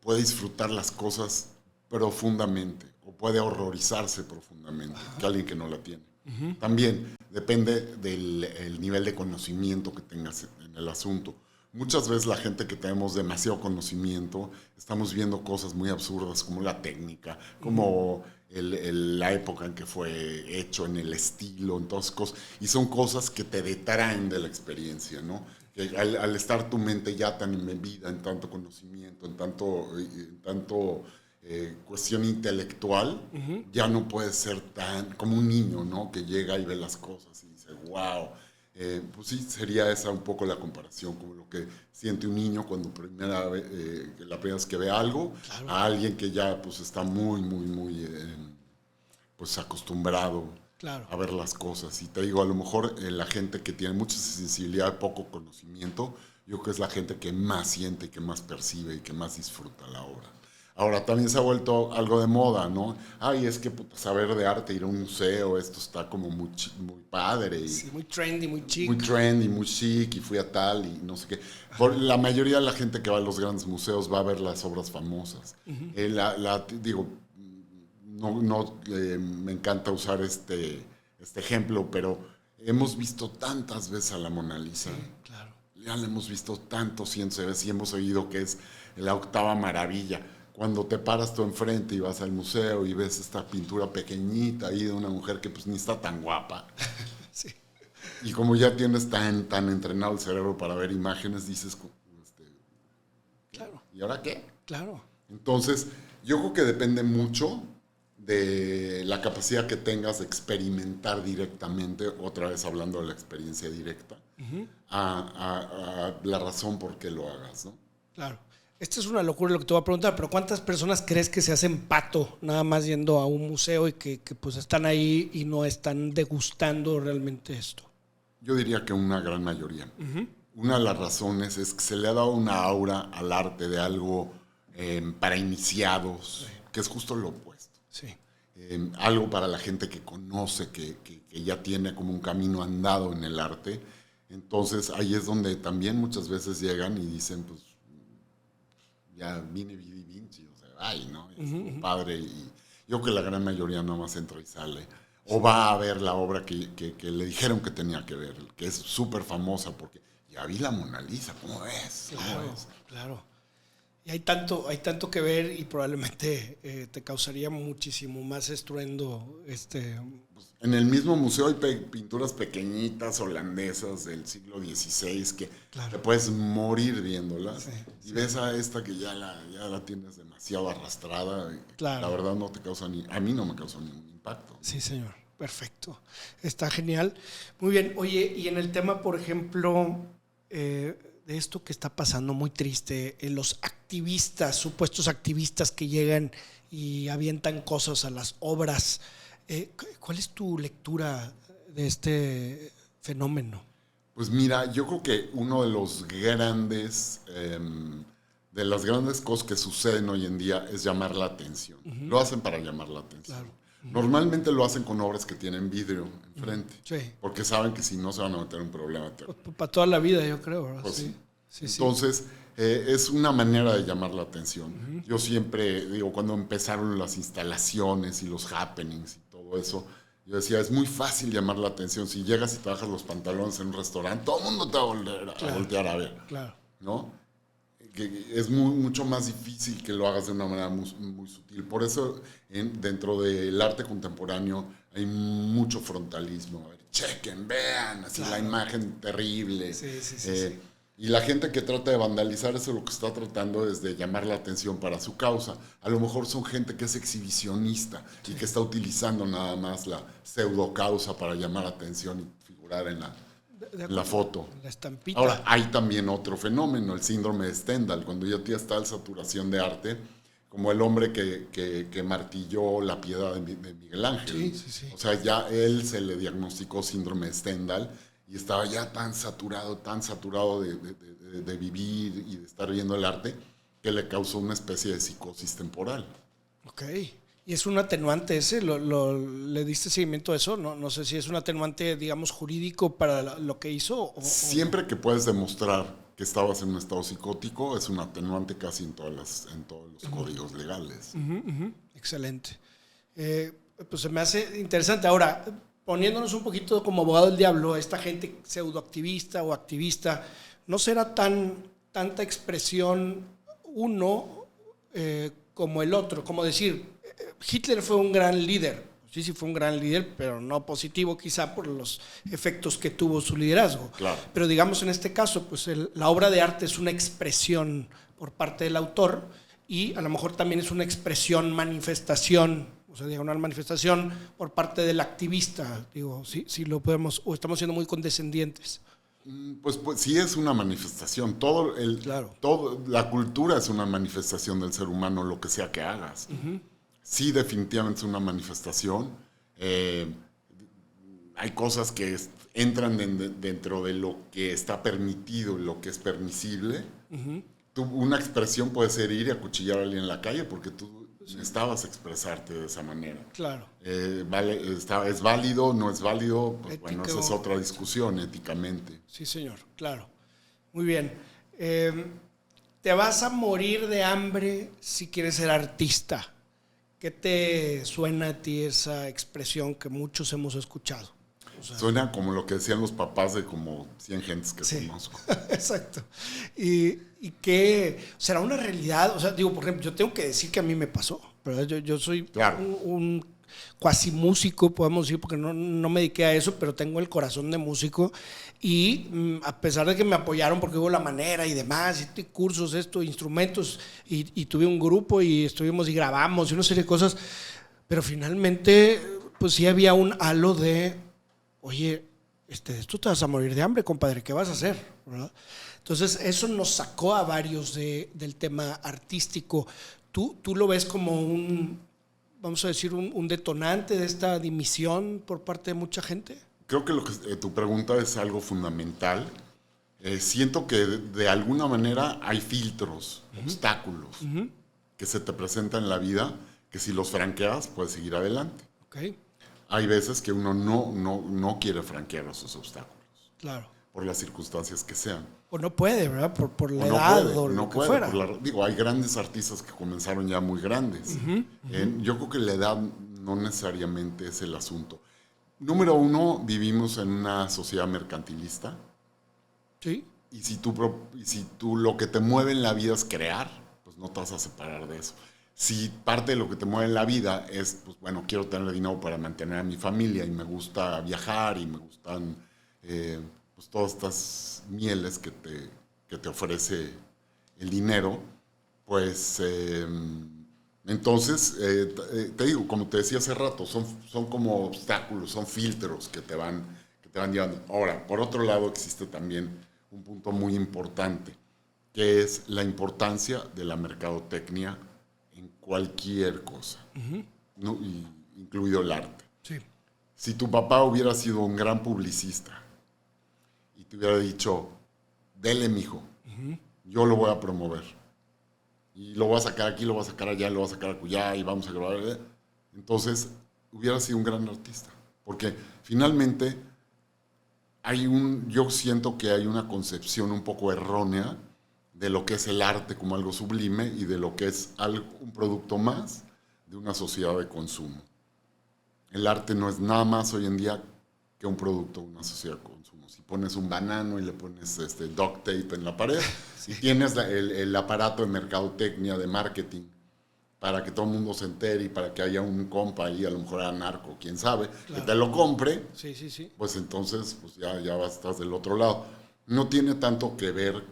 puede disfrutar las cosas profundamente, o puede horrorizarse profundamente, ajá, que alguien que no la tiene. Uh-huh. También depende del nivel de conocimiento que tengas en el asunto. Muchas veces la gente que tenemos demasiado conocimiento, estamos viendo cosas muy absurdas como la técnica, como la época en que fue hecho, en el estilo, en todas cosas, y son cosas que te detraen de la experiencia, ¿no? Que al estar tu mente ya tan embebida en tanto conocimiento, en tanto cuestión intelectual, uh-huh, ya no puedes ser tan como un niño, ¿no? Que llega y ve las cosas y dice, wow. Pues sí, sería esa un poco la comparación, como lo que siente un niño cuando la primera vez que ve algo, claro, a alguien que ya pues está muy pues acostumbrado, claro, a ver las cosas. Y te digo, a lo mejor la gente que tiene mucha sensibilidad, poco conocimiento, yo creo que es la gente que más siente, que más percibe y que más disfruta la obra. Ahora, también se ha vuelto algo de moda, ¿no? Ay, es que saber de arte, ir a un museo, esto está como muy padre. Y sí, muy trendy, muy chic. Muy trendy, muy chic, y fui a tal, y no sé qué. La mayoría de la gente que va a los grandes museos va a ver las obras famosas. Uh-huh. Digo, me encanta usar este ejemplo, pero hemos visto tantas veces a la Mona Lisa. Sí, claro. Ya la hemos visto tantos cientos de veces y hemos oído que es la octava maravilla. Cuando te paras tú enfrente y vas al museo y ves esta pintura pequeñita ahí de una mujer que pues ni está tan guapa. Sí. Y como ya tienes tan entrenado el cerebro para ver imágenes, dices, claro. ¿Y ahora qué? Claro. Entonces, yo creo que depende mucho de la capacidad que tengas de experimentar directamente, otra vez hablando de la experiencia directa, uh-huh, a la razón por qué lo hagas, ¿no? Claro. Esto es una locura lo que te voy a preguntar, pero ¿cuántas personas crees que se hacen pato nada más yendo a un museo y que pues están ahí y no están degustando realmente esto? Yo diría que una gran mayoría. Uh-huh. Una de las razones es que se le ha dado una aura al arte de algo para iniciados, sí, que es justo lo opuesto. Sí. Algo para la gente que conoce, que ya tiene como un camino andado en el arte. Entonces ahí es donde también muchas veces llegan y dicen, pues, ya vine Vinci, o sea, ay, ¿no? Es uh-huh, padre, y yo creo que la gran mayoría nada más entra y sale. O va a ver la obra que le dijeron que tenía que ver, que es súper famosa, porque ya vi la Mona Lisa, ¿cómo ves? Claro, claro. Y hay tanto que ver y probablemente te causaría muchísimo más estruendo. En el mismo museo hay pinturas pequeñitas holandesas del siglo XVI que te puedes morir viéndolas. Y ves a esta que ya la tienes demasiado arrastrada. Claro. La verdad no te causa a mí no me causa ningún impacto. Sí, señor. Perfecto. Está genial. Muy bien. Oye, y en el tema, por ejemplo, de esto que está pasando muy triste, los activistas, supuestos activistas que llegan y avientan cosas a las obras, ¿cuál es tu lectura de este fenómeno? Pues mira, yo creo que uno de los grandes, de las grandes cosas que suceden hoy en día es llamar la atención. Lo hacen para llamar la atención. Claro. Normalmente lo hacen con obras que tienen vidrio enfrente, porque saben que si no se van a meter en un problema. Para toda la vida, yo creo, ¿verdad? Pues sí. Entonces, es una manera de llamar la atención. Yo siempre digo, cuando empezaron las instalaciones y los happenings y todo eso, yo decía, es muy fácil llamar la atención. Si llegas y te bajas los pantalones en un restaurante, todo el mundo te va a voltear a ver. Claro. ¿No? Que es mucho más difícil que lo hagas de una manera muy sutil. Por eso, dentro del arte contemporáneo hay mucho frontalismo. A ver, chequen, vean, así la imagen terrible. Sí. Y la gente que trata de vandalizar eso lo que está tratando es de llamar la atención para su causa. A lo mejor son gente que es exhibicionista y que está utilizando nada más la pseudo causa para llamar la atención y figurar en la foto. La estampita. Ahora, hay también otro fenómeno, el síndrome de Stendhal, cuando ya está la saturación de arte, como el hombre que martilló la piedad de Miguel Ángel. Sí. O sea, ya él se le diagnosticó síndrome de Stendhal y estaba ya tan saturado de vivir y de estar viendo el arte, que le causó una especie de psicosis temporal. Ok. ¿Y es un atenuante ese? ¿Le diste seguimiento a eso? No sé si es un atenuante, digamos, jurídico para lo que hizo. Siempre que puedes demostrar que estabas en un estado psicótico, es un atenuante casi en todos los códigos legales. Excelente. Pues se me hace interesante. Ahora, poniéndonos un poquito como abogado del diablo, esta gente pseudoactivista o activista, ¿no será tanta expresión uno como el otro? Como decir, Hitler fue un gran líder, sí fue un gran líder, pero no positivo quizá por los efectos que tuvo su liderazgo. Claro. Pero digamos en este caso, pues la obra de arte es una expresión por parte del autor y a lo mejor también es una expresión, manifestación, o sea, una manifestación por parte del activista. Digo, si lo podemos, o estamos siendo muy condescendientes. Pues sí es una manifestación. La cultura es una manifestación del ser humano, lo que sea que hagas. Sí, definitivamente es una manifestación. Hay cosas que entran dentro de lo que está permitido, lo que es permisible. Una expresión puede ser ir y acuchillar a alguien en la calle porque tú necesitabas expresarte de esa manera. Claro. ¿Es válido? ¿No es válido? Pues bueno, esa es otra discusión éticamente. Sí, señor, claro. Muy bien. ¿Te vas a morir de hambre si quieres ser artista? ¿Qué te suena a ti esa expresión que muchos hemos escuchado? O sea, suena como lo que decían los papás de como 100 gentes que conozco. Exacto. ¿Y qué será una realidad? O sea, digo, por ejemplo, yo tengo que decir que a mí me pasó, ¿verdad? Yo soy un cuasi músico, podemos decir, porque no me dediqué a eso, pero tengo el corazón de músico y a pesar de que me apoyaron porque hubo la manera y demás, y cursos, instrumentos, y tuve un grupo y estuvimos y grabamos y una serie de cosas, pero finalmente pues sí había un halo de, oye, tú te vas a morir de hambre, compadre, ¿qué vas a hacer? ¿Verdad? Entonces eso nos sacó a varios del tema artístico. ¿Tú lo ves como vamos a decir, un detonante de esta dimisión por parte de mucha gente? Creo que tu pregunta es algo fundamental. Siento que de alguna manera hay filtros, obstáculos que se te presentan en la vida, que si los franqueas puedes seguir adelante. Okay. Hay veces que uno no quiere franquear esos obstáculos. Claro. Por las circunstancias que sean. O no puede, ¿verdad? Por la edad o lo que fuera. Hay grandes artistas que comenzaron ya muy grandes. Yo creo que la edad no necesariamente es el asunto. Número uno, vivimos en una sociedad mercantilista. Sí. Y si tú lo que te mueve en la vida es crear, pues pues no te vas a separar de eso. Si parte de lo que te mueve en la vida es, pues bueno, quiero tener dinero para mantener a mi familia y me gusta viajar y me gustan pues todas estas mieles que te ofrece el dinero, pues entonces, te digo, como te decía hace rato, son como obstáculos, son filtros que te van llevando. Ahora, por otro lado, existe también un punto muy importante, que es la importancia de la mercadotecnia en cualquier cosa, ¿no? Incluido el arte. Sí. Si tu papá hubiera sido un gran publicista y te hubiera dicho, dele, mijo, yo lo voy a promover, y lo voy a sacar aquí, lo voy a sacar allá, lo voy a sacar acullá, y vamos a grabar, entonces hubiera sido un gran artista. Porque finalmente yo siento que hay una concepción un poco errónea de lo que es el arte como algo sublime y de lo que es un producto más de una sociedad de consumo. El arte no es nada más hoy en día que un producto de una sociedad de consumo. Si pones un banano y le pones duct tape en la pared, sí, y tienes el aparato de mercadotecnia, de marketing, para que todo el mundo se entere y para que haya un compa ahí, a lo mejor era narco, quién sabe, claro, que te lo compre, sí, sí, sí, pues entonces pues ya estás del otro lado. No tiene tanto que ver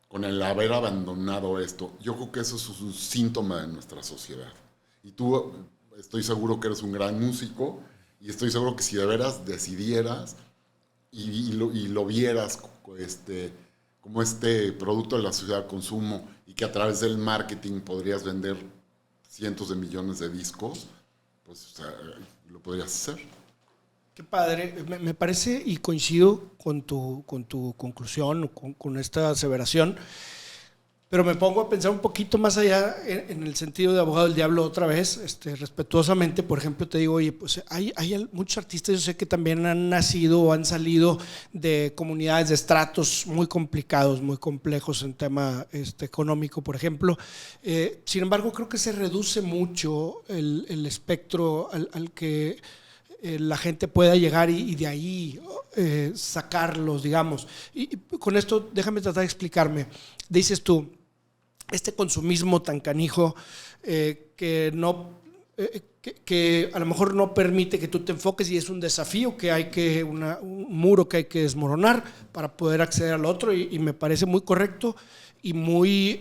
con el haber abandonado esto. Yo creo que eso es un síntoma de nuestra sociedad. Y tú, estoy seguro que eres un gran músico, y estoy seguro que si de veras decidieras y lo vieras como este producto de la sociedad de consumo, y que a través del marketing podrías vender cientos de millones de discos, pues o sea, lo podrías hacer. Qué padre, me parece, y coincido con tu conclusión, con esta aseveración, pero me pongo a pensar un poquito más allá en el sentido de abogado del diablo otra vez, respetuosamente. Por ejemplo, te digo, oye, pues hay muchos artistas, yo sé que también han nacido o han salido de comunidades de estratos muy complicados, muy complejos en tema económico, por ejemplo. Sin embargo, creo que se reduce mucho el espectro al que la gente pueda llegar y de ahí sacarlos, digamos. Y con esto, déjame tratar de explicarme. Dices tú, este consumismo tan canijo que a lo mejor no permite que tú te enfoques, y es un desafío que hay un muro que hay que desmoronar para poder acceder al otro, y me parece muy correcto y muy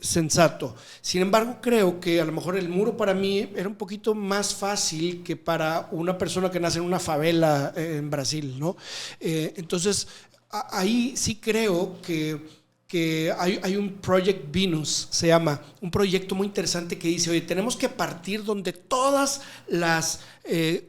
sensato. Sin embargo, creo que a lo mejor el muro para mí era un poquito más fácil que para una persona que nace en una favela en Brasil, ¿no? Entonces, ahí sí creo que hay un Project Venus, se llama, un proyecto muy interesante que dice, oye, tenemos que partir donde todas las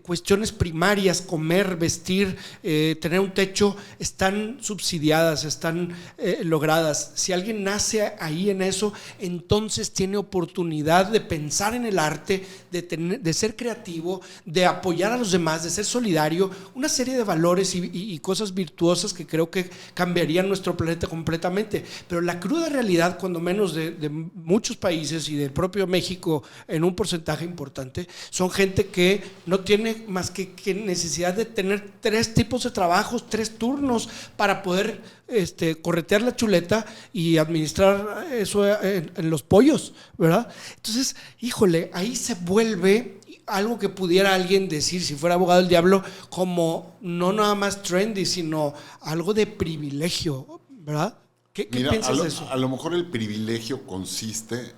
cuestiones primarias, comer, vestir, tener un techo, están subsidiadas, están logradas. Si alguien nace ahí en eso, entonces tiene oportunidad de pensar en el arte, de ser creativo, de apoyar a los demás, de ser solidario, una serie de valores y cosas virtuosas que creo que cambiarían nuestro planeta completamente. Pero la cruda realidad, cuando menos de muchos países y del propio México en un porcentaje importante, son gente que no tiene más que necesidad de tener 3 tipos de trabajos, 3 turnos para poder corretear la chuleta y administrar eso en los pollos, ¿verdad? Entonces, híjole, ahí se vuelve algo que pudiera alguien decir, si fuera abogado del diablo, como no nada más trendy, sino algo de privilegio, ¿verdad? ¿Qué piensas de eso? A lo mejor el privilegio consiste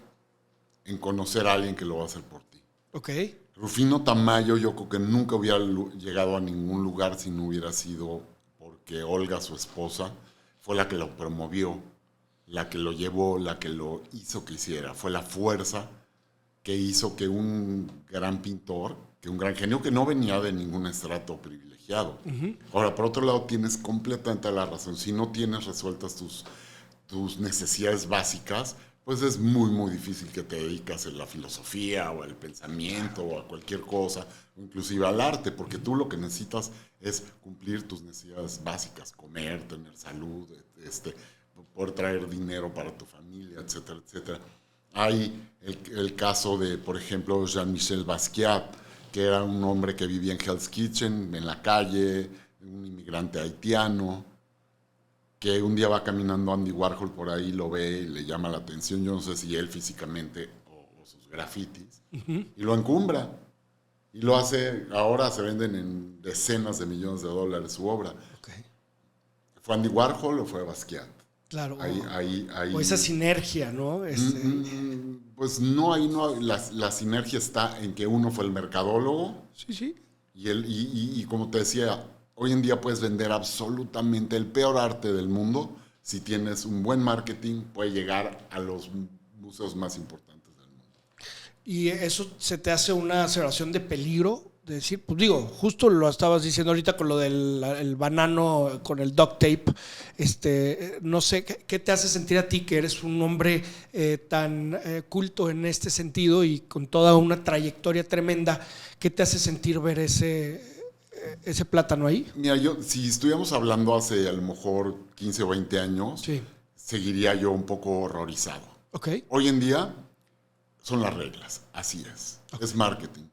en conocer a alguien que lo va a hacer por ti. Ok. Rufino Tamayo, yo creo que nunca hubiera llegado a ningún lugar si no hubiera sido porque Olga, su esposa, fue la que lo promovió, la que lo llevó, la que lo hizo que hiciera. Fue la fuerza que hizo que un gran pintor, que un gran genio que no venía de ningún estrato privilegiado. Uh-huh. Ahora, por otro lado, tienes completamente la razón. Si no tienes resueltas tus necesidades básicas, pues es muy, muy difícil que te dediques a la filosofía o al pensamiento o a cualquier cosa, o inclusive al arte, porque tú lo que necesitas es cumplir tus necesidades básicas, comer, tener salud, poder traer dinero para tu familia, etcétera, etcétera. Hay el caso de, por ejemplo, Jean-Michel Basquiat, que era un hombre que vivía en Hell's Kitchen, en la calle, un inmigrante haitiano, que un día va caminando Andy Warhol por ahí, lo ve y le llama la atención, yo no sé si él físicamente o sus grafitis, y lo encumbra. Y lo hace, ahora se venden en decenas de millones de dólares su obra. Okay. ¿Fue Andy Warhol o fue Basquiat? Claro. Ahí, o esa sinergia, ¿no? Pues no, ahí no. La sinergia está en que uno fue el mercadólogo. Sí. Y como te decía, hoy en día puedes vender absolutamente el peor arte del mundo. Si tienes un buen marketing, puede llegar a los museos más importantes del mundo. ¿Y eso se te hace una aseveración de peligro? De decir, pues digo, justo lo estabas diciendo ahorita con lo del el banano, con el duct tape. No sé, ¿qué te hace sentir a ti que eres un hombre tan culto en este sentido y con toda una trayectoria tremenda? ¿Qué te hace sentir ver ese plátano ahí? Mira, si estuviéramos hablando hace a lo mejor 15 o 20 años, sí, seguiría yo un poco horrorizado. Okay. Hoy en día son las reglas, así es. Okay. Es marketing.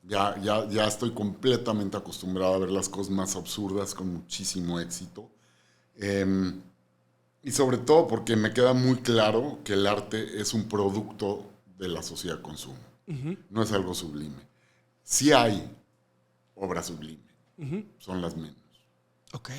Ya estoy completamente acostumbrado a ver las cosas más absurdas con muchísimo éxito. Y sobre todo porque me queda muy claro que el arte es un producto de la sociedad de consumo. No es algo sublime. Sí hay obra sublime, son las menos. Ok.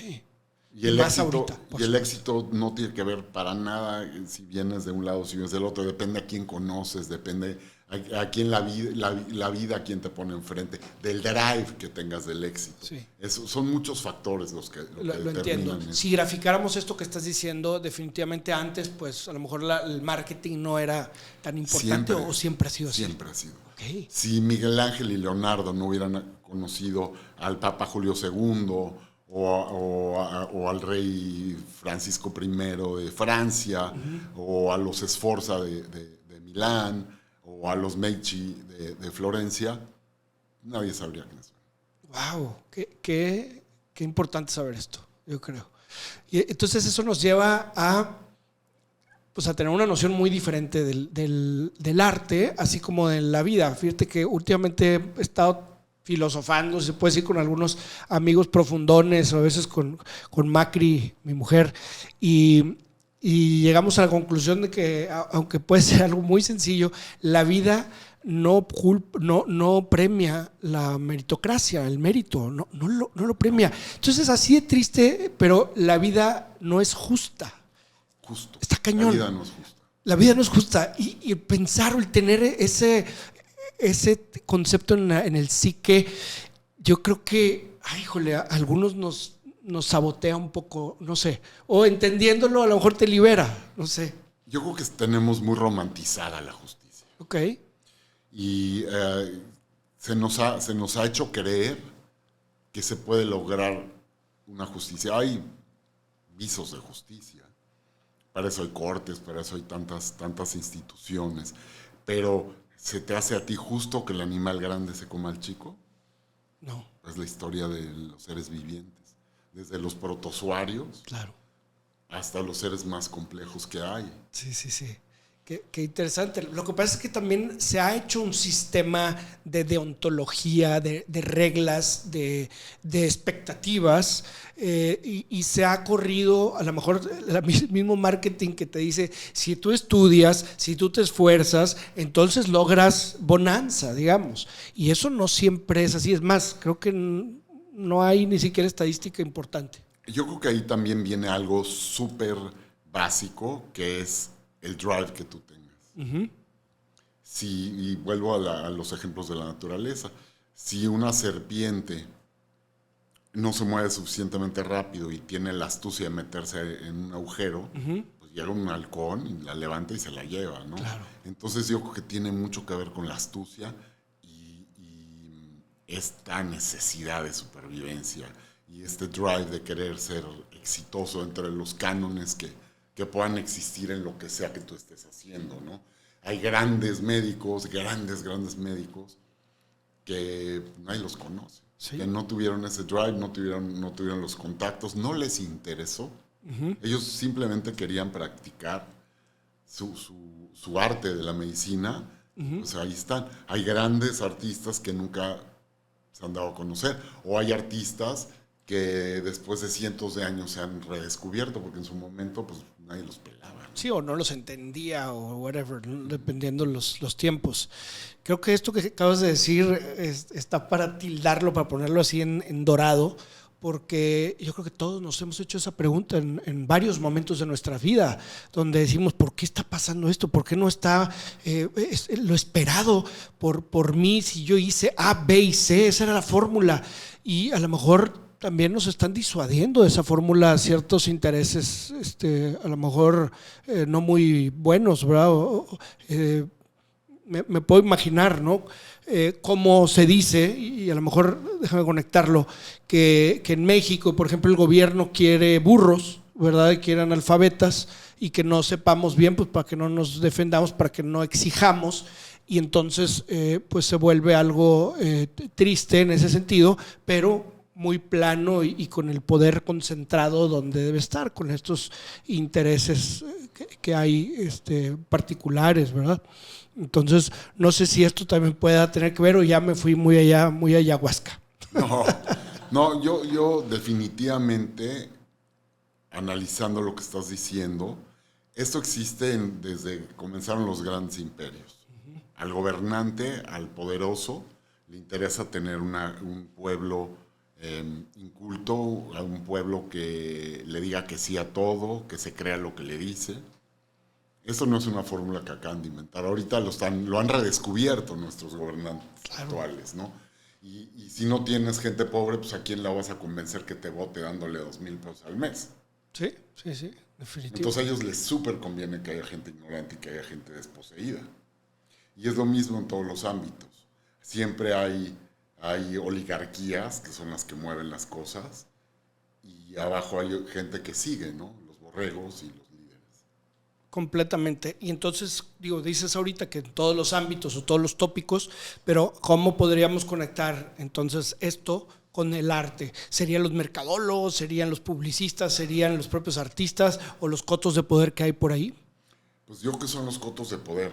Y el éxito no tiene que ver para nada si vienes de un lado o si vienes del otro. Depende a quién conoces, depende a quién la vida a quién te pone enfrente, del drive que tengas del éxito. Sí. Son muchos factores lo que lo entiendo. Eso. Si graficáramos esto que estás diciendo, definitivamente antes, pues a lo mejor el marketing no era tan importante o siempre ha sido así. Siempre ha sido. Okay. Si Miguel Ángel y Leonardo no hubieran conocido al Papa Julio II o al rey Francisco I de Francia, o a los Sforza de Milán, o a los Medici de Florencia, nadie sabría quiénes son. ¡Wow! Qué importante saber esto, yo creo. Y entonces eso nos lleva a tener una noción muy diferente del arte, así como de la vida. Fíjate que últimamente he estado filosofando, se puede decir, con algunos amigos profundones, o a veces con Macri, mi mujer, y llegamos a la conclusión de que, aunque puede ser algo muy sencillo, la vida no premia la meritocracia, el mérito, no lo premia. Entonces, así de triste, pero la vida no es justa. Justo. Está cañón. La vida no es justa. La vida no es justa. Y pensar o el tener ese concepto en el psique, yo creo que, a algunos nos sabotea un poco, no sé, o entendiéndolo a lo mejor te libera, no sé. Yo creo que tenemos muy romantizada la justicia. Ok. Y se nos ha hecho creer que se puede lograr una justicia. Hay visos de justicia. Para eso hay cortes, para eso hay tantas instituciones. Pero, ¿se te hace a ti justo que el animal grande se coma al chico? No. Es la historia de los seres vivientes. Desde los protozoarios, claro, hasta los seres más complejos que hay. Sí. Qué interesante. Lo que pasa es que también se ha hecho un sistema de deontología, de reglas, de expectativas, y se ha corrido, a lo mejor, el mismo marketing que te dice, si tú estudias, si tú te esfuerzas, entonces logras bonanza, digamos. Y eso no siempre es así. Es más, creo que no hay ni siquiera estadística importante. Yo creo que ahí también viene algo súper básico, que es el drive que tú tengas. Y vuelvo a los ejemplos de la naturaleza. Si una serpiente no se mueve suficientemente rápido y tiene la astucia de meterse en un agujero, pues llega un halcón y la levanta y se la lleva, ¿no? Claro. Entonces yo creo que tiene mucho que ver con la astucia y esta necesidad de supervivencia y este drive de querer ser exitoso entre los cánones que puedan existir en lo que sea que tú estés haciendo, ¿no? Hay grandes médicos, grandes médicos que nadie los conoce, ¿sí? Que no tuvieron ese drive, no tuvieron los contactos, no les interesó. Ellos simplemente querían practicar su arte de la medicina. Pues ahí están. Hay grandes artistas que nunca se han dado a conocer, o hay artistas que después de cientos de años se han redescubierto, porque en su momento pues nadie los pelaba, ¿no? Sí, o no los entendía o whatever, ¿no? Dependiendo los tiempos. Creo que esto que acabas de decir está para tildarlo, para ponerlo así en dorado, porque yo creo que todos nos hemos hecho esa pregunta en varios momentos de nuestra vida, donde decimos, ¿por qué está pasando esto? ¿Por qué no está lo esperado por mí si yo hice A, B y C? Esa era la fórmula. Y a lo mejor también nos están disuadiendo de esa fórmula ciertos intereses, a lo mejor no muy buenos, ¿verdad? Me puedo imaginar, ¿no? Cómo se dice, y a lo mejor déjame conectarlo, que en México, por ejemplo, el gobierno quiere burros, ¿verdad? Quiere analfabetas y que no sepamos bien, pues para que no nos defendamos, para que no exijamos. Y entonces pues se vuelve algo triste en ese sentido, pero muy plano y con el poder concentrado donde debe estar, con estos intereses que hay particulares, ¿verdad? Entonces, no sé si esto también pueda tener que ver o ya me fui muy allá, muy ayahuasca. No, yo definitivamente, analizando lo que estás diciendo, esto existe desde que comenzaron los grandes imperios. Uh-huh. Al gobernante, al poderoso, le interesa tener un pueblo inculto, a un pueblo que le diga que sí a todo, que se crea lo que le dice. Esto no es una fórmula que acaban de inventar. Ahorita lo han redescubierto nuestros gobernantes actuales, ¿no? Y si no tienes gente pobre, pues ¿a quién la vas a convencer que te vote dándole 2,000 pesos al mes? Sí, definitivamente. Entonces a ellos les súper conviene que haya gente ignorante y que haya gente desposeída. Y es lo mismo en todos los ámbitos. Siempre hay oligarquías, que son las que mueven las cosas, y abajo hay gente que sigue, ¿no? Los borregos y los líderes. Completamente. Y entonces, dices ahorita que en todos los ámbitos o todos los tópicos, pero ¿cómo podríamos conectar entonces esto con el arte? ¿Serían los mercadólogos, serían los publicistas, serían los propios artistas o los cotos de poder que hay por ahí? Pues yo creo que son los cotos de poder.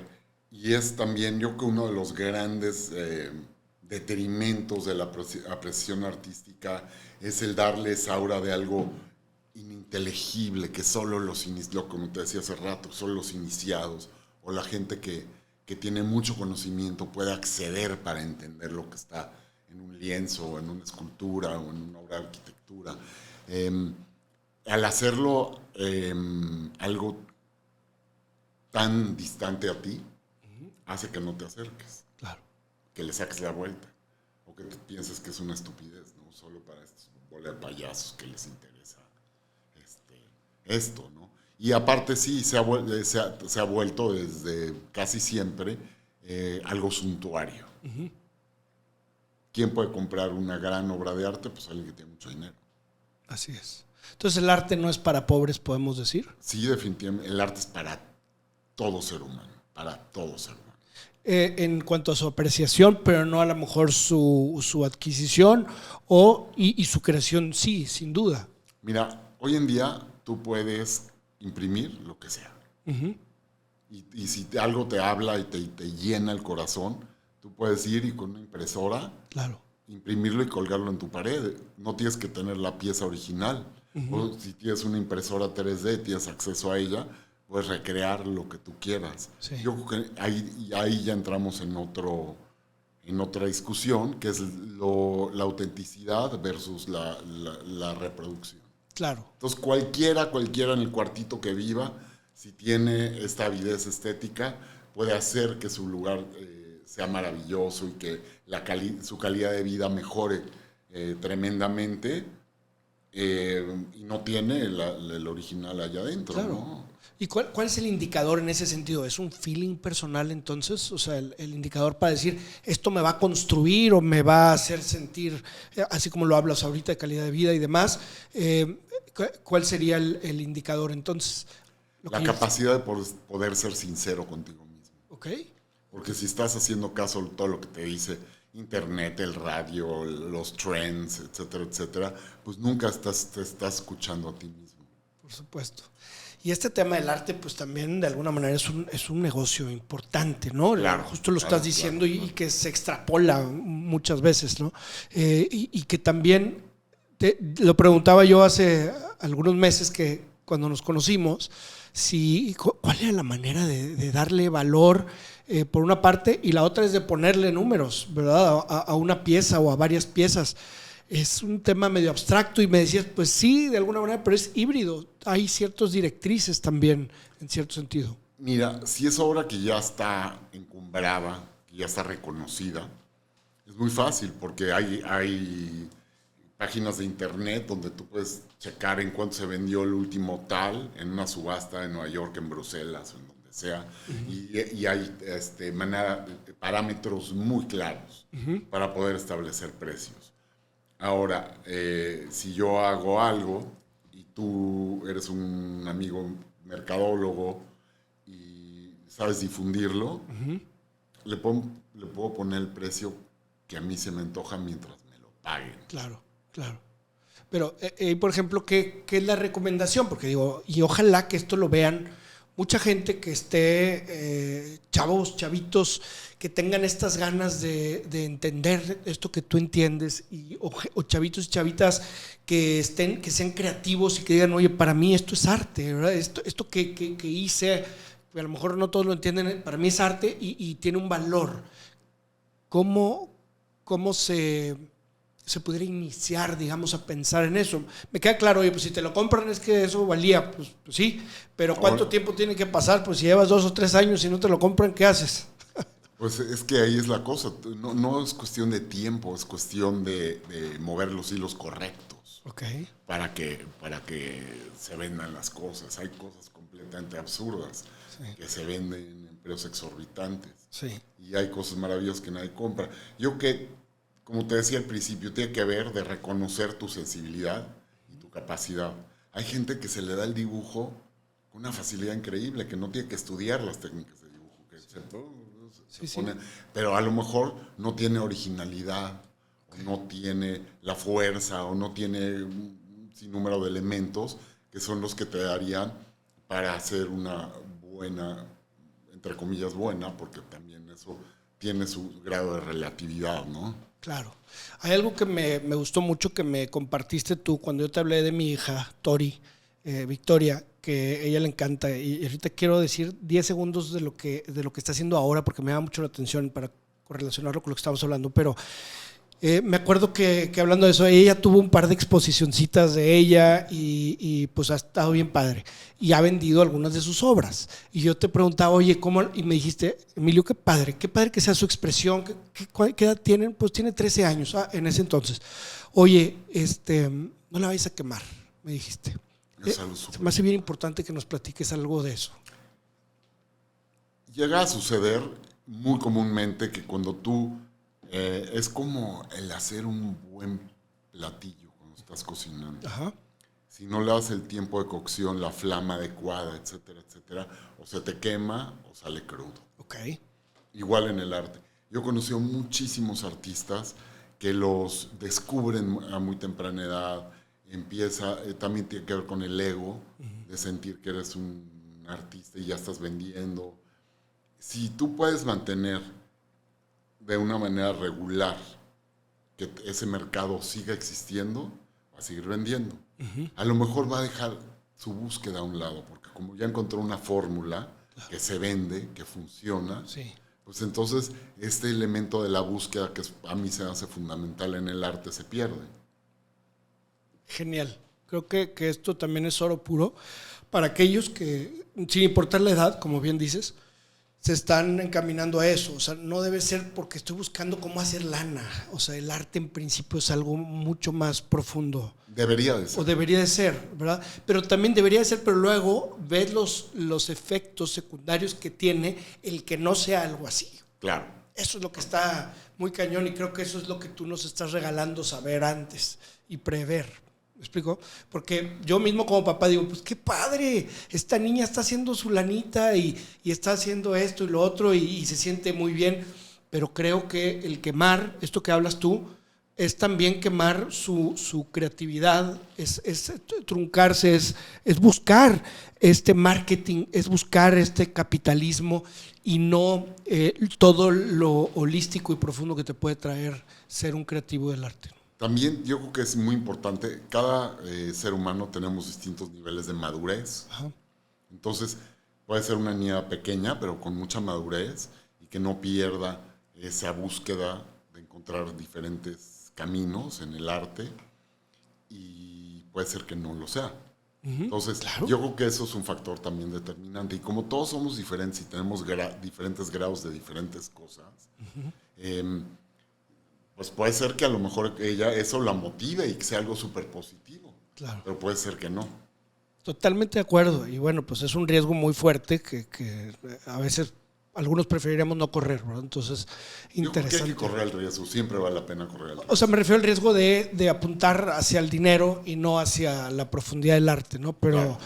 Y es también, yo creo que uno de los grandes detrimentos de la apreciación artística es el darles aura de algo ininteligible, que solo como te decía hace rato, solo los iniciados o la gente que tiene mucho conocimiento puede acceder para entender lo que está en un lienzo o en una escultura o en una obra de arquitectura. Al hacerlo algo tan distante a ti, hace que no te acerques. Claro. Que le saques la vuelta. O que te pienses que es una estupidez, ¿no? Solo para estos bola de payasos que les interesa esto, ¿no? Y aparte sí, se ha vuelto desde casi siempre algo suntuario. Uh-huh. ¿Quién puede comprar una gran obra de arte? Pues alguien que tiene mucho dinero. Así es. Entonces el arte no es para pobres, podemos decir. Sí, definitivamente. El arte es para todo ser humano. Para todo ser humano. En cuanto a su apreciación, pero no a lo mejor su adquisición y su creación, sí, sin duda. Mira, hoy en día tú puedes imprimir lo que sea. Uh-huh. Y si algo te habla y te llena el corazón, tú puedes ir y con una impresora, claro, imprimirlo y colgarlo en tu pared. No tienes que tener la pieza original. Uh-huh. O si tienes una impresora 3D, tienes acceso a ella, puedes recrear lo que tú quieras. Sí. Yo creo que ahí ya entramos en otra discusión, que es la autenticidad versus la reproducción. Claro. Entonces cualquiera en el cuartito que viva, si tiene esta avidez estética, puede hacer que su lugar sea maravilloso y que su calidad de vida mejore tremendamente, y no tiene el original allá adentro, claro. ¿no? ¿Y cuál es el indicador en ese sentido? ¿Es un feeling personal entonces? O sea, el indicador para decir, esto me va a construir o me va a hacer sentir, así como lo hablas ahorita, de calidad de vida y demás, ¿cuál sería el indicador entonces? La capacidad de poder ser sincero contigo mismo. Ok. Porque si estás haciendo caso a todo lo que te dice internet, el radio, los trends, etcétera, etcétera, pues nunca te estás escuchando a ti mismo. Por supuesto. Y este tema del arte, pues también de alguna manera es un negocio importante, ¿no? Claro, justo lo estás diciendo, claro. Y que se extrapola muchas veces, ¿no? Y que también Lo preguntaba yo hace algunos meses que cuando nos conocimos, cuál era la manera de darle valor por una parte, y la otra es de ponerle números, ¿verdad? A una pieza o a varias piezas. Es un tema medio abstracto y me decías, pues sí, de alguna manera, pero es híbrido. Hay ciertas directrices también, en cierto sentido. Mira, si es obra que ya está encumbrada, que ya está reconocida, es muy fácil porque hay páginas de internet donde tú puedes checar en cuánto se vendió el último tal en una subasta en Nueva York, en Bruselas, en donde sea, y hay parámetros muy claros para poder establecer precios. Ahora, si yo hago algo y tú eres un amigo mercadólogo y sabes difundirlo, le puedo poner el precio que a mí se me antoja mientras me lo paguen. Claro. Pero, por ejemplo, ¿qué es la recomendación? Porque digo, y ojalá que esto lo vean mucha gente que esté, chavitos, que tengan estas ganas de entender esto que tú entiendes, o chavitos y chavitas que sean creativos y que digan, oye, para mí esto es arte, ¿verdad? Esto que hice, a lo mejor no todos lo entienden, para mí es arte y tiene un valor. ¿Cómo se pudiera iniciar, digamos, a pensar en eso? Me queda claro, oye, pues si te lo compran es que eso valía, pues sí, pero ¿cuánto tiempo tiene que pasar? Pues si llevas 2 o 3 años y no te lo compran, ¿qué haces? Pues es que ahí es la cosa, no es cuestión de tiempo, es cuestión de mover los hilos correctos. Okay. Para que se vendan las cosas. Hay cosas completamente absurdas que se venden en precios exorbitantes. Sí. Y hay cosas maravillosas que nadie compra. Yo que, como te decía al principio, tiene que ver de reconocer tu sensibilidad y tu capacidad. Hay gente que se le da el dibujo con una facilidad increíble, que no tiene que estudiar las técnicas de dibujo, que se pone, pero a lo mejor no tiene originalidad, o no tiene la fuerza, o no tiene un sinnúmero de elementos que son los que te darían para hacer una buena, entre comillas buena, porque también eso tiene su grado de relatividad, ¿no? Claro. Hay algo que me gustó mucho que me compartiste tú cuando yo te hablé de mi hija, Tori, Victoria, que a ella le encanta. Y ahorita quiero decir 10 segundos de lo que está haciendo ahora, porque me da mucho la atención para correlacionarlo con lo que estamos hablando. Pero me acuerdo que hablando de eso, ella tuvo un par de exposicioncitas de ella y pues ha estado bien padre. Y ha vendido algunas de sus obras. Y yo te preguntaba, oye, ¿cómo? Y me dijiste, Emilio, qué padre que sea su expresión. ¿Qué edad tienen? Pues tiene 13 años en ese entonces. Oye, no la vais a quemar, me dijiste. Me hace bien importante que nos platiques algo de eso. Llega a suceder muy comúnmente que cuando tú... es como el hacer un buen platillo cuando estás cocinando. Ajá. Si no le das el tiempo de cocción, la flama adecuada, etcétera, etcétera, o se te quema o sale crudo. Okay. Igual en el arte. Yo he conocido muchísimos artistas que los descubren a muy temprana edad. También tiene que ver con el ego, de sentir que eres un artista y ya estás vendiendo. Si tú puedes mantener de una manera regular que ese mercado siga existiendo, va a seguir vendiendo. A lo mejor va a dejar su búsqueda a un lado, porque como ya encontró una fórmula que se vende, que funciona, pues entonces este elemento de la búsqueda, que a mí se hace fundamental en el arte, se pierde. Genial. Creo que esto también es oro puro para aquellos que, sin importar la edad, como bien dices, se están encaminando a eso. O sea, no debe ser porque estoy buscando cómo hacer lana. O sea, el arte en principio es algo mucho más profundo. Debería de ser. O debería de ser, ¿verdad? Pero también debería de ser, pero luego ves los efectos secundarios que tiene el que no sea algo así. Claro. Eso es lo que está muy cañón y creo que eso es lo que tú nos estás regalando saber antes y prever. ¿Me explico? Porque yo mismo como papá digo, pues qué padre, esta niña está haciendo su lanita y está haciendo esto y lo otro y se siente muy bien, pero creo que el quemar, esto que hablas tú, es también quemar su creatividad, es truncarse, es buscar este marketing, es buscar este capitalismo y no todo lo holístico y profundo que te puede traer ser un creativo del arte. También yo creo que es muy importante, cada ser humano tenemos distintos niveles de madurez. Ajá. Entonces, puede ser una niña pequeña, pero con mucha madurez y que no pierda esa búsqueda de encontrar diferentes caminos en el arte, y puede ser que no lo sea. Entonces, claro. yo creo que eso es un factor también determinante. Y como todos somos diferentes y tenemos diferentes grados de diferentes cosas, pues puede ser que a lo mejor ella eso la motive y que sea algo súper positivo. Claro. Pero puede ser que no. Totalmente de acuerdo. Y bueno, pues es un riesgo muy fuerte que a veces algunos preferiríamos no correr, ¿verdad? Entonces, Yo creo que interesante. hay que correr el riesgo, siempre vale la pena correr el riesgo. O sea, me refiero al riesgo de apuntar hacia el dinero y no hacia la profundidad del arte, ¿no? Pero Claro.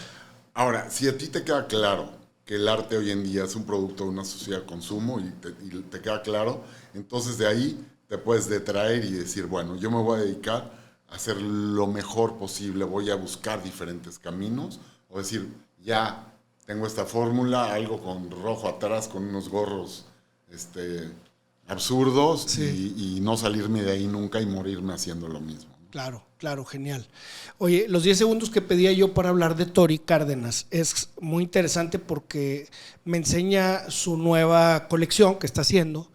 Ahora, si a ti te queda claro que el arte hoy en día es un producto de una sociedad de consumo y te queda claro, entonces de ahí te puedes detraer y decir, bueno, yo me voy a dedicar a hacer lo mejor posible, voy a buscar diferentes caminos, o decir, ya tengo esta fórmula, algo con rojo atrás, con unos gorros absurdos, Sí. y no salirme de ahí nunca y morirme haciendo lo mismo. claro, claro, genial. Oye, los 10 segundos que pedía yo para hablar de Tori Cárdenas es muy interesante porque me enseña su nueva colección que está haciendo.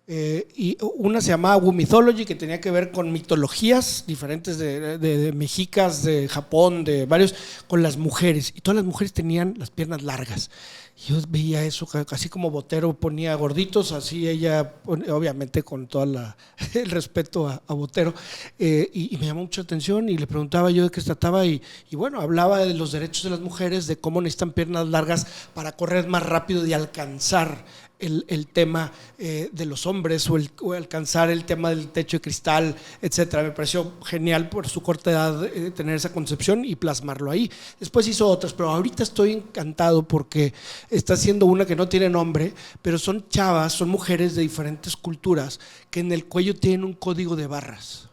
Y una se llamaba Wu Mythology, que tenía que ver con mitologías diferentes de mexicas, de Japón, de varios, con las mujeres. Y todas las mujeres tenían las piernas largas. Y yo veía eso, así como Botero ponía gorditos, así ella, obviamente con todo el respeto a Botero, y me llamó mucha atención y le preguntaba yo de qué se trataba y bueno, hablaba de los derechos de las mujeres, de cómo necesitan piernas largas para correr más rápido y alcanzar el tema de los hombres o alcanzar el tema del techo de cristal, etcétera. Me pareció genial por su corta edad tener esa concepción y plasmarlo ahí. Después hizo otras, pero ahorita estoy encantado porque está haciendo una que no tiene nombre, pero son chavas, son mujeres de diferentes culturas que en el cuello tienen un código de barras.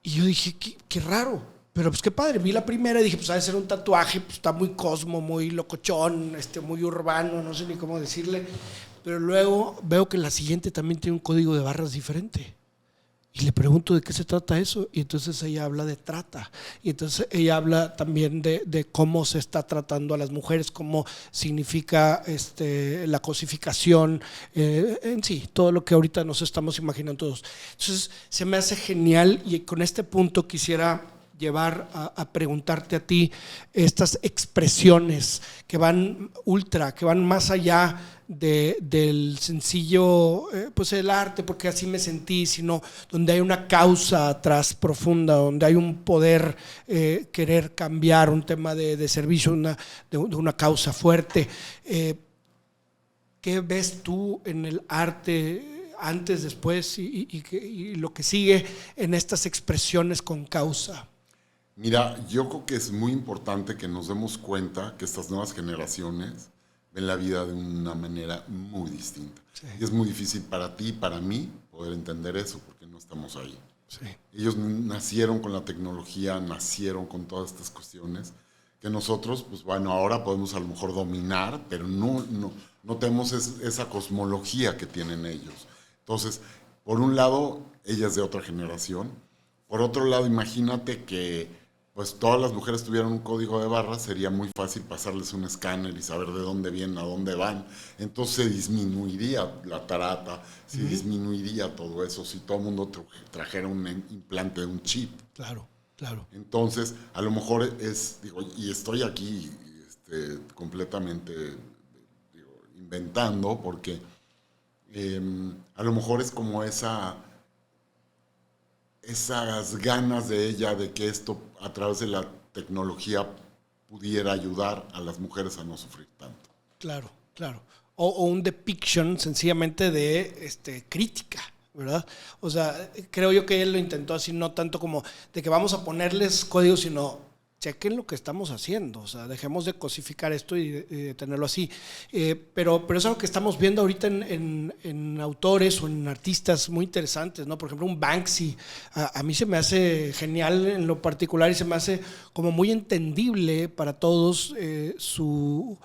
Y yo dije, qué raro. Pero pues qué padre, vi la primera y dije, pues ha de ser un tatuaje, pues está muy cosmo, muy locochón, muy urbano, no sé ni cómo decirle. Pero luego veo que la siguiente también tiene un código de barras diferente. Y le pregunto de qué se trata eso. Y entonces ella habla de trata. Y entonces ella habla también de cómo se está tratando a las mujeres, cómo significa la cosificación, en sí, todo lo que ahorita nos estamos imaginando todos. Entonces se me hace genial y con este punto quisiera llevar a preguntarte a ti estas expresiones que van ultra, que van más allá del sencillo, pues el arte, porque así me sentí, sino donde hay una causa atrás profunda, donde hay un poder, querer cambiar, un tema de servicio, de una causa fuerte. ¿Qué ves tú en el arte antes, después y lo que sigue en estas expresiones con causa? Mira, yo creo que es muy importante que nos demos cuenta que estas nuevas generaciones ven la vida de una manera muy distinta. Sí. Y es muy difícil para ti y para mí poder entender eso, porque no estamos ahí. Sí. Ellos nacieron con la tecnología, nacieron con todas estas cuestiones, que nosotros, pues bueno, ahora podemos a lo mejor dominar, pero no tenemos esa cosmología que tienen ellos. Entonces, por un lado, ella es de otra generación. Por otro lado, imagínate que pues todas las mujeres tuvieran un código de barras, sería muy fácil pasarles un escáner y saber de dónde vienen, a dónde van. Entonces se disminuiría la tarata, se disminuiría todo eso si todo el mundo trajera un implante de un chip. Claro, claro. Entonces, a lo mejor y estoy aquí completamente inventando, porque a lo mejor es como esas ganas de ella de que esto a través de la tecnología pudiera ayudar a las mujeres a no sufrir tanto. Claro, claro. O un depiction sencillamente de crítica, ¿verdad? O sea, creo yo que él lo intentó así, no tanto como de que vamos a ponerles códigos, sino chequen lo que estamos haciendo, o sea, dejemos de cosificar esto y de tenerlo así. Pero es algo que estamos viendo ahorita en autores o en artistas muy interesantes, ¿no? Por ejemplo, un Banksy, a mí se me hace genial en lo particular y se me hace como muy entendible para todos su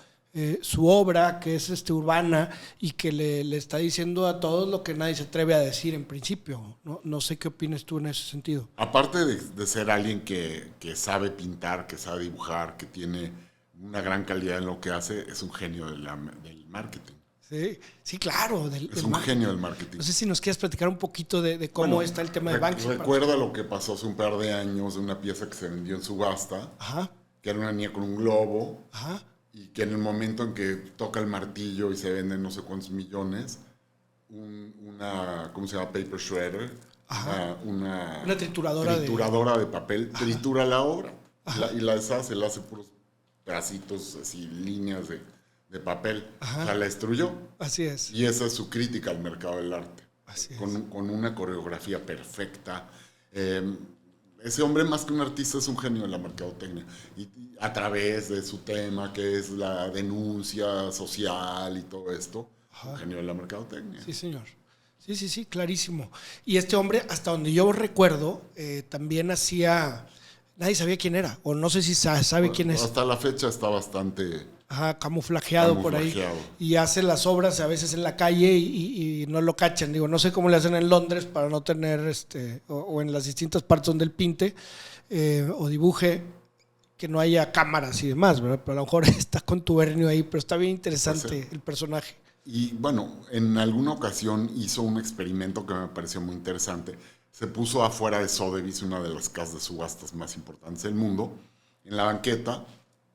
su obra, que es urbana, y que le está diciendo a todos lo que nadie se atreve a decir en principio. No sé qué opinas tú en ese sentido. Aparte de ser alguien que sabe pintar, que sabe dibujar, que tiene una gran calidad en lo que hace, es un genio del marketing. Sí, claro. Es un genio del marketing. No sé si nos quieres platicar un poquito de cómo está el tema de Banksy. Recuerda lo que pasó hace un par de años de una pieza que se vendió en subasta, Ajá. que era una niña con un globo, Ajá. y que en el momento en que toca el martillo y se venden no sé cuántos millones, una, ¿cómo se llama? Paper shredder, una trituradora de papel, tritura la obra y la deshace, la hace puros pedacitos, así, líneas de papel. Ajá. O sea, la destruyó. Así es. Y esa es su crítica al mercado del arte. Así es. Con una coreografía perfecta. Ese hombre, más que un artista, es un genio de la mercadotecnia. Y a través de su tema, que es la denuncia social y todo esto, un genio de la mercadotecnia. Sí, señor. Sí, clarísimo. Y este hombre, hasta donde yo recuerdo, también hacía... Nadie sabía quién era, o no sé si sabe quién es. Hasta la fecha está bastante... camuflajeado por ahí. Y hace las obras a veces en la calle y no lo cachan. Digo, no sé cómo le hacen en Londres para no tener, o en las distintas partes donde él pinte o dibuje, que no haya cámaras y demás, ¿verdad? Pero a lo mejor está contubernio ahí, pero está bien interesante el personaje. Y bueno, en alguna ocasión hizo un experimento que me pareció muy interesante. Se puso afuera de Sotheby's, una de las casas de subastas más importantes del mundo, en la banqueta,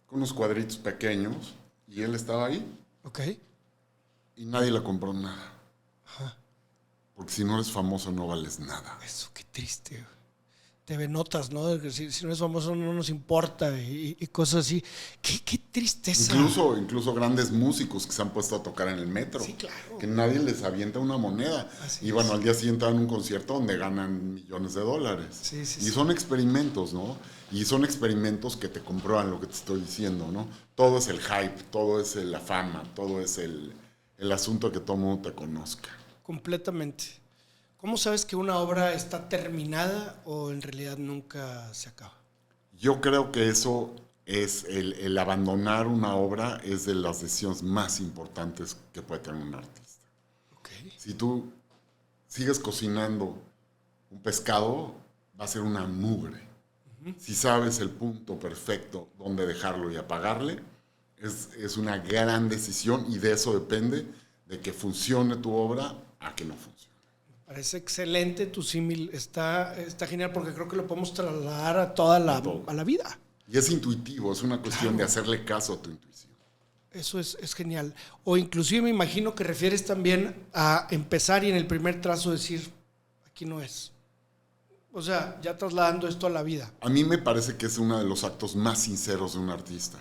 con unos cuadritos pequeños, y él estaba ahí. Ok. Y nadie le compró nada. Ajá. Porque si no eres famoso no vales nada. Eso, qué triste. TV Notas, ¿no? Si no eres famoso no nos importa y cosas así. Qué tristeza. Incluso grandes músicos que se han puesto a tocar en el metro. Sí, claro. Que nadie les avienta una moneda. Así y bueno, al día siguiente dan un concierto donde ganan millones de dólares. Sí, y son experimentos, ¿no? Y son experimentos que te comprueban lo que te estoy diciendo, ¿no? Todo es el hype, todo es la fama, todo es el asunto de que todo el mundo te conozca. Completamente. ¿Cómo sabes que una obra está terminada o en realidad nunca se acaba? Yo creo que eso es el abandonar una obra es de las decisiones más importantes que puede tener un artista. Okay. Si tú sigues cocinando un pescado, va a ser una mugre. Uh-huh. Si sabes el punto perfecto donde dejarlo y apagarle, es una gran decisión y de eso depende de que funcione tu obra a que no funcione. Parece excelente tu símil, está genial porque creo que lo podemos trasladar a toda la vida. Y es intuitivo, es una cuestión de hacerle caso a tu intuición. Eso es genial. O inclusive me imagino que refieres también a empezar y en el primer trazo decir, aquí no es. O sea, ya trasladando esto a la vida. A mí me parece que es uno de los actos más sinceros de un artista.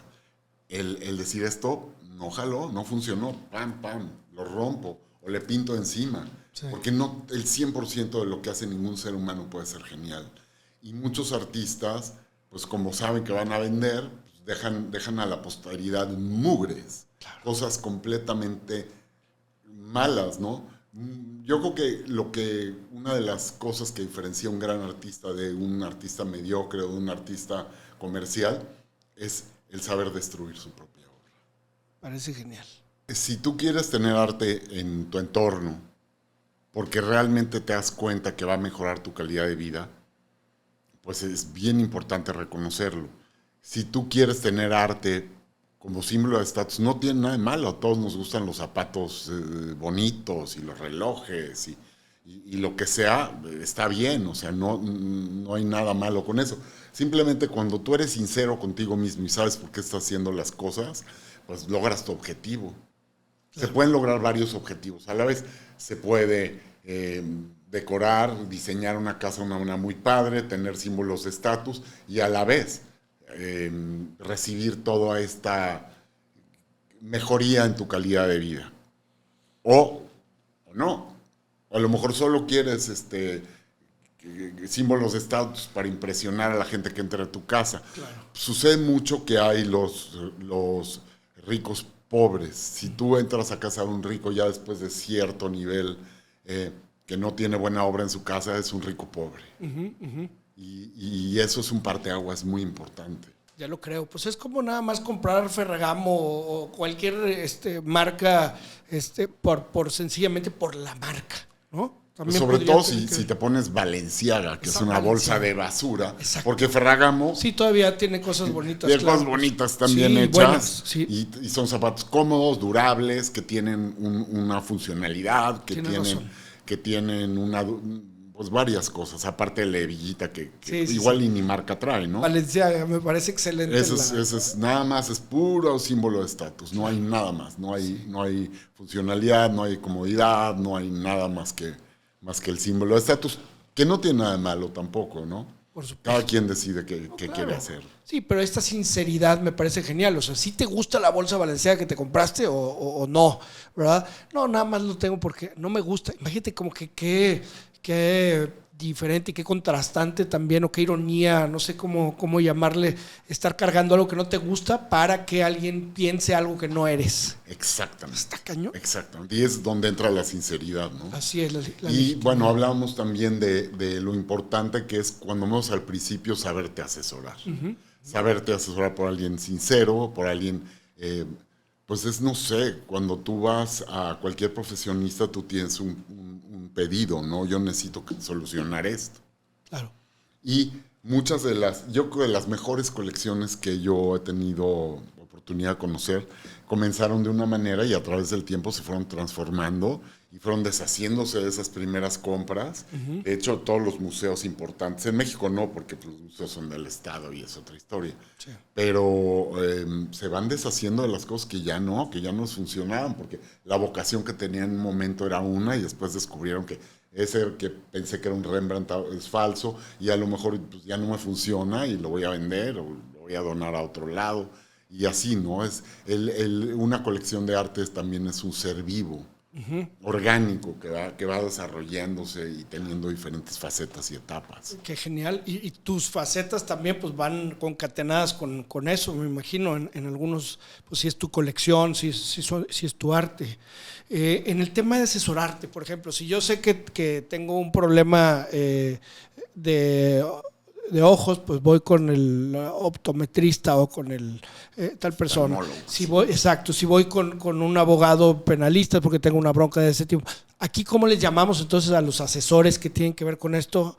El decir esto, no jaló, no funcionó, pam, lo rompo o le pinto encima. Sí. Porque no, el 100% de lo que hace ningún ser humano puede ser genial. Y muchos artistas, pues como saben que van a vender, pues dejan a la posteridad mugres, claro. Cosas completamente malas, ¿no? Yo creo que una de las cosas que diferencia a un gran artista de un artista mediocre o de un artista comercial es el saber destruir su propia obra. Parece genial. Si tú quieres tener arte en tu entorno, porque realmente te das cuenta que va a mejorar tu calidad de vida, pues es bien importante reconocerlo. Si tú quieres tener arte como símbolo de estatus, no tiene nada de malo. A todos nos gustan los zapatos bonitos y los relojes y lo que sea, está bien. O sea, no hay nada malo con eso. Simplemente cuando tú eres sincero contigo mismo y sabes por qué estás haciendo las cosas, pues logras tu objetivo. Claro. Se pueden lograr varios objetivos. A la vez se puede decorar, diseñar una casa, una muy padre, tener símbolos de estatus y a la vez recibir toda esta mejoría en tu calidad de vida. O no. O a lo mejor solo quieres símbolos de estatus para impresionar a la gente que entra a tu casa. Claro. Sucede mucho que hay los ricos pobres. Si tú entras a casa de un rico ya después de cierto nivel que no tiene buena obra en su casa, es un rico pobre. Uh-huh, uh-huh. Y eso es un parteaguas muy importante. Ya lo creo. Pues es como nada más comprar Ferragamo o cualquier marca sencillamente por la marca, ¿no? Pues sobre todo si te pones Balenciaga, que es una bolsa de basura. Exacto. Porque Ferragamo... Sí, todavía tiene cosas bonitas. Tiene cosas bonitas también hechas. Buenas, sí. Y son zapatos cómodos, durables, que tienen una funcionalidad, que tienen pues varias cosas, aparte de la hebillita que igual ni marca trae, ¿no? Valenciaga, me parece excelente. Nada más es puro símbolo de estatus, no hay nada más, no hay funcionalidad, no hay comodidad, no hay nada más que el símbolo de estatus, que no tiene nada de malo tampoco, ¿no? Por supuesto. Cada quien decide qué quiere hacer. Sí, pero esta sinceridad me parece genial. O sea, ¿sí te gusta la bolsa Balenciaga que te compraste o no? ¿Verdad? No, nada más lo tengo porque no me gusta. Imagínate como que qué diferente y qué contrastante también, o qué ironía, no sé cómo llamarle, estar cargando algo que no te gusta para que alguien piense algo que no eres. Exactamente. Está cañón. Exactamente. Y es donde entra la sinceridad, ¿no? Así es. Y bueno, hablábamos también de lo importante que es, cuando vamos al principio, saberte asesorar. Uh-huh. Saberte asesorar por alguien sincero, por alguien... pues es, no sé, cuando tú vas a cualquier profesionista, tú tienes un pedido, ¿no? Yo necesito solucionar esto. Claro. Y yo creo que las mejores colecciones que yo he tenido oportunidad de conocer, comenzaron de una manera y a través del tiempo se fueron transformando y fueron deshaciéndose de esas primeras compras. Uh-huh. De hecho, todos los museos importantes, en México no, porque pues, los museos son del Estado y es otra historia, sí. Pero se van deshaciendo de las cosas que ya no funcionaban, porque la vocación que tenían en un momento era una y después descubrieron que ese que pensé que era un Rembrandt es falso y a lo mejor pues, ya no me funciona y lo voy a vender o lo voy a donar a otro lado. Y así, ¿no? Una colección de arte también es un ser vivo. Uh-huh. Orgánico, que va desarrollándose y teniendo diferentes facetas y etapas. Qué genial. Y tus facetas también pues van concatenadas con eso, me imagino, en algunos, pues si es tu colección, si es tu arte. En el tema de asesorarte, por ejemplo, si yo sé que tengo un problema de ojos, pues voy con el optometrista o con el tal persona. Si voy con un abogado penalista porque tengo una bronca de ese tipo. Aquí, ¿cómo les llamamos entonces a los asesores que tienen que ver con esto?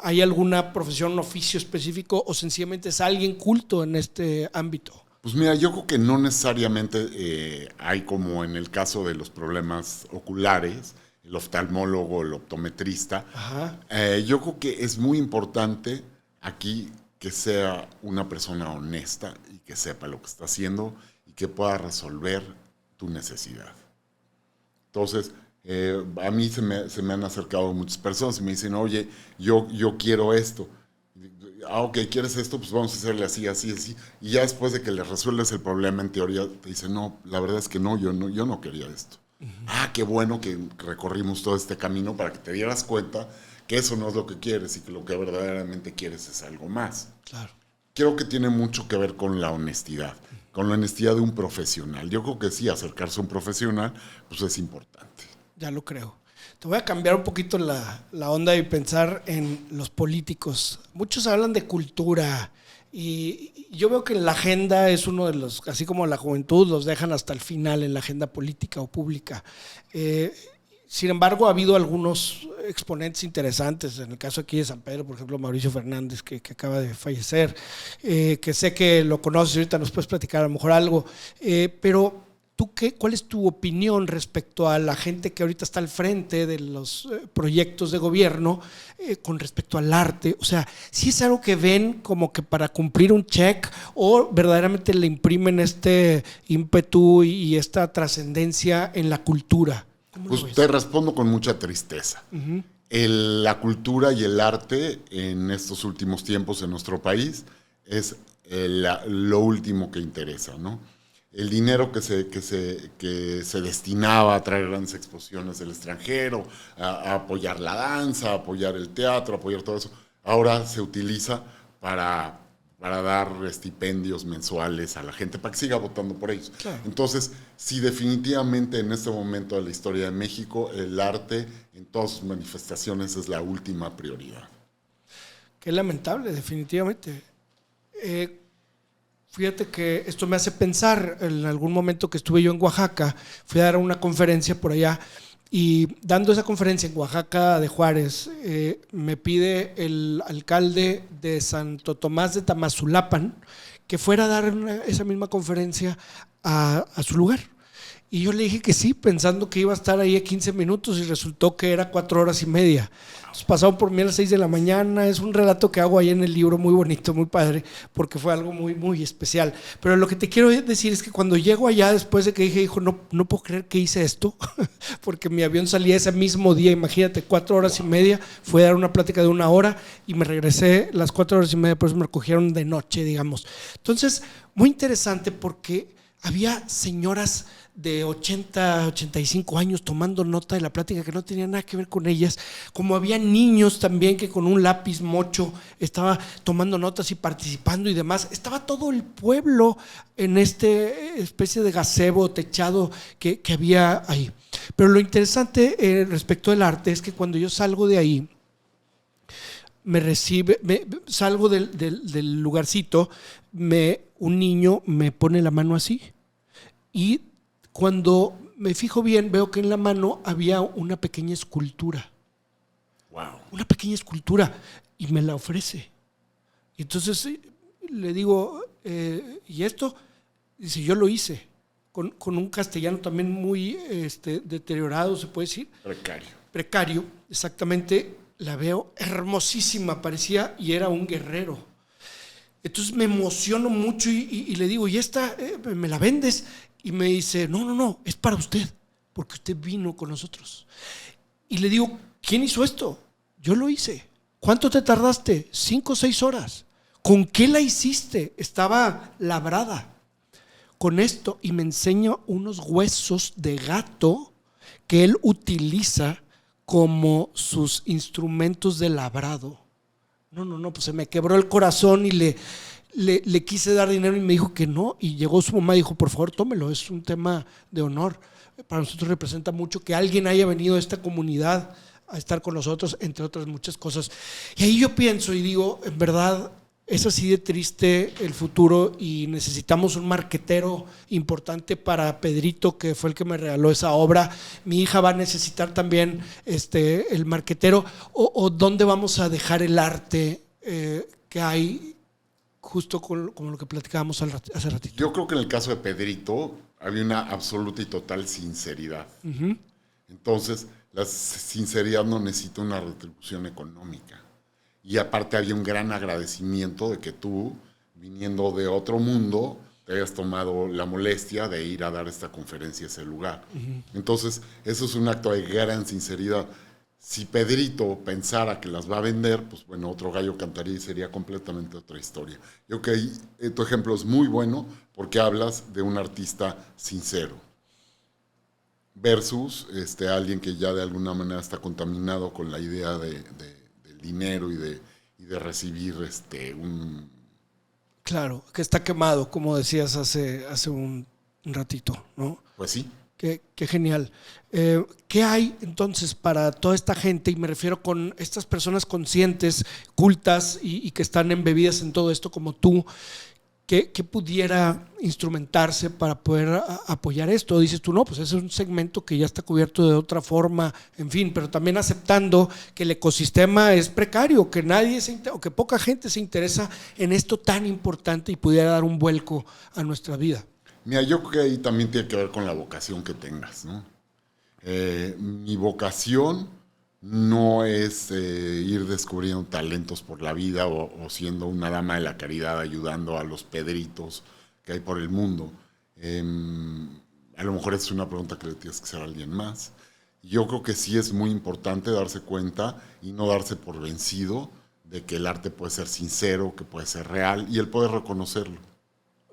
¿Hay alguna profesión, un oficio específico o sencillamente es alguien culto en este ámbito? Pues mira, yo creo que no necesariamente hay, como en el caso de los problemas oculares, el oftalmólogo, el optometrista. Yo creo que es muy importante aquí que sea una persona honesta y que sepa lo que está haciendo y que pueda resolver tu necesidad. Entonces, a mí se me han acercado muchas personas y me dicen, oye, yo quiero esto. Ok, ¿quieres esto? Pues vamos a hacerle así, así, así. Y ya después de que le resuelves el problema, en teoría, te dicen, no, la verdad es que no, yo no quería esto. Uh-huh. Qué bueno que recorrimos todo este camino para que te dieras cuenta que eso no es lo que quieres y que lo que verdaderamente quieres es algo más. Claro. Creo que tiene mucho que ver con la honestidad, con la honestidad de un profesional. Yo creo que sí, acercarse a un profesional pues es importante. Ya lo creo. Te voy a cambiar un poquito la onda y pensar en los políticos. Muchos hablan de cultura. Y yo veo que la agenda es uno de los, así como la juventud, los dejan hasta el final en la agenda política o pública. Sin embargo, ha habido algunos exponentes interesantes, en el caso aquí de San Pedro, por ejemplo, Mauricio Fernández, que acaba de fallecer, que sé que lo conoces, ahorita nos puedes platicar a lo mejor algo, pero ¿tú cuál es tu opinión respecto a la gente que ahorita está al frente de los proyectos de gobierno con respecto al arte? O sea, ¿sí es algo que ven como que para cumplir un check o verdaderamente le imprimen este ímpetu y esta trascendencia en la cultura? Pues te respondo con mucha tristeza. Uh-huh. La cultura y el arte en estos últimos tiempos en nuestro país es lo último que interesa, ¿no? El dinero que se destinaba a traer grandes exposiciones del extranjero, a apoyar la danza, a apoyar el teatro, a apoyar todo eso, ahora se utiliza para dar estipendios mensuales a la gente para que siga votando por ellos. Claro. Entonces, sí, definitivamente en este momento de la historia de México, el arte en todas sus manifestaciones es la última prioridad. Qué lamentable, definitivamente. Fíjate que esto me hace pensar, en algún momento que estuve yo en Oaxaca, fui a dar una conferencia por allá y dando esa conferencia en Oaxaca de Juárez, me pide el alcalde de Santo Tomás de Tamazulapan que fuera a dar esa misma conferencia a su lugar. Y yo le dije que sí, pensando que iba a estar ahí a 15 minutos y resultó que era 4 horas y media. Entonces pasaron por mí a las 6 de la mañana. Es un relato que hago ahí en el libro, muy bonito, muy padre, porque fue algo muy, muy especial. Pero lo que te quiero decir es que cuando llego allá, después de que dije, hijo, no puedo creer que hice esto, porque mi avión salía ese mismo día, imagínate, 4 horas y media, fui a dar una plática de 1 hora y me regresé las 4 horas y media, por eso me recogieron de noche, digamos. Entonces, muy interesante porque había señoras de 80, 85 años tomando nota de la plática que no tenía nada que ver con ellas, como había niños también que con un lápiz mocho estaba tomando notas y participando y demás. Estaba todo el pueblo en este especie de gazebo techado que había ahí. Pero lo interesante respecto del arte es que cuando yo salgo de ahí, salgo del lugarcito, un niño me pone la mano así y cuando me fijo bien veo que en la mano había una pequeña escultura. Wow. Una pequeña escultura y me la ofrece. Y entonces le digo, ¿y esto? Dice, yo lo hice con un castellano también muy deteriorado, se puede decir. Precario, exactamente. La veo hermosísima, parecía, y era un guerrero. Entonces me emociono mucho y le digo, ¿y esta me la vendes? Y me dice, no, es para usted, porque usted vino con nosotros. Y le digo, ¿quién hizo esto? Yo lo hice. ¿Cuánto te tardaste? 5 o 6 horas. ¿Con qué la hiciste? Estaba labrada. Con esto, y me enseña unos huesos de gato que él utiliza como sus instrumentos de labrado. No, pues se me quebró el corazón y le quise dar dinero y me dijo que no, y llegó su mamá y dijo, por favor, tómelo, es un tema de honor. Para nosotros representa mucho que alguien haya venido a esta comunidad a estar con nosotros, entre otras muchas cosas. Y ahí yo pienso y digo, en verdad, es así de triste el futuro y necesitamos un marquetero importante para Pedrito, que fue el que me regaló esa obra. Mi hija va a necesitar también el marquetero. O ¿dónde vamos a dejar el arte que hay? Justo como lo que platicábamos hace ratito. Yo creo que en el caso de Pedrito había una absoluta y total sinceridad. Uh-huh. Entonces, la sinceridad no necesita una retribución económica. Y aparte había un gran agradecimiento de que tú, viniendo de otro mundo, te hayas tomado la molestia de ir a dar esta conferencia a ese lugar. Uh-huh. Entonces, eso es un acto de gran sinceridad. Si Pedrito pensara que las va a vender, pues bueno, otro gallo cantaría y sería completamente otra historia. Yo creo que tu ejemplo es muy bueno porque hablas de un artista sincero versus alguien que ya de alguna manera está contaminado con la idea del dinero y de recibir un... Claro, que está quemado, como decías hace un ratito, ¿no? Pues sí. Qué genial. ¿Qué hay entonces para toda esta gente? Y me refiero con estas personas conscientes, cultas y que están embebidas en todo esto como tú, que pudiera instrumentarse para poder apoyar esto. Dices tú, no, pues ese es un segmento que ya está cubierto de otra forma, en fin, pero también aceptando que el ecosistema es precario, que o que poca gente se interesa en esto tan importante y pudiera dar un vuelco a nuestra vida. Mira, yo creo que ahí también tiene que ver con la vocación que tengas, ¿no? Mi vocación no es ir descubriendo talentos por la vida o siendo una dama de la caridad ayudando a los Pedritos que hay por el mundo. A lo mejor es una pregunta que le tienes que hacer a alguien más. Yo creo que sí es muy importante darse cuenta y no darse por vencido de que el arte puede ser sincero, que puede ser real y el poder reconocerlo.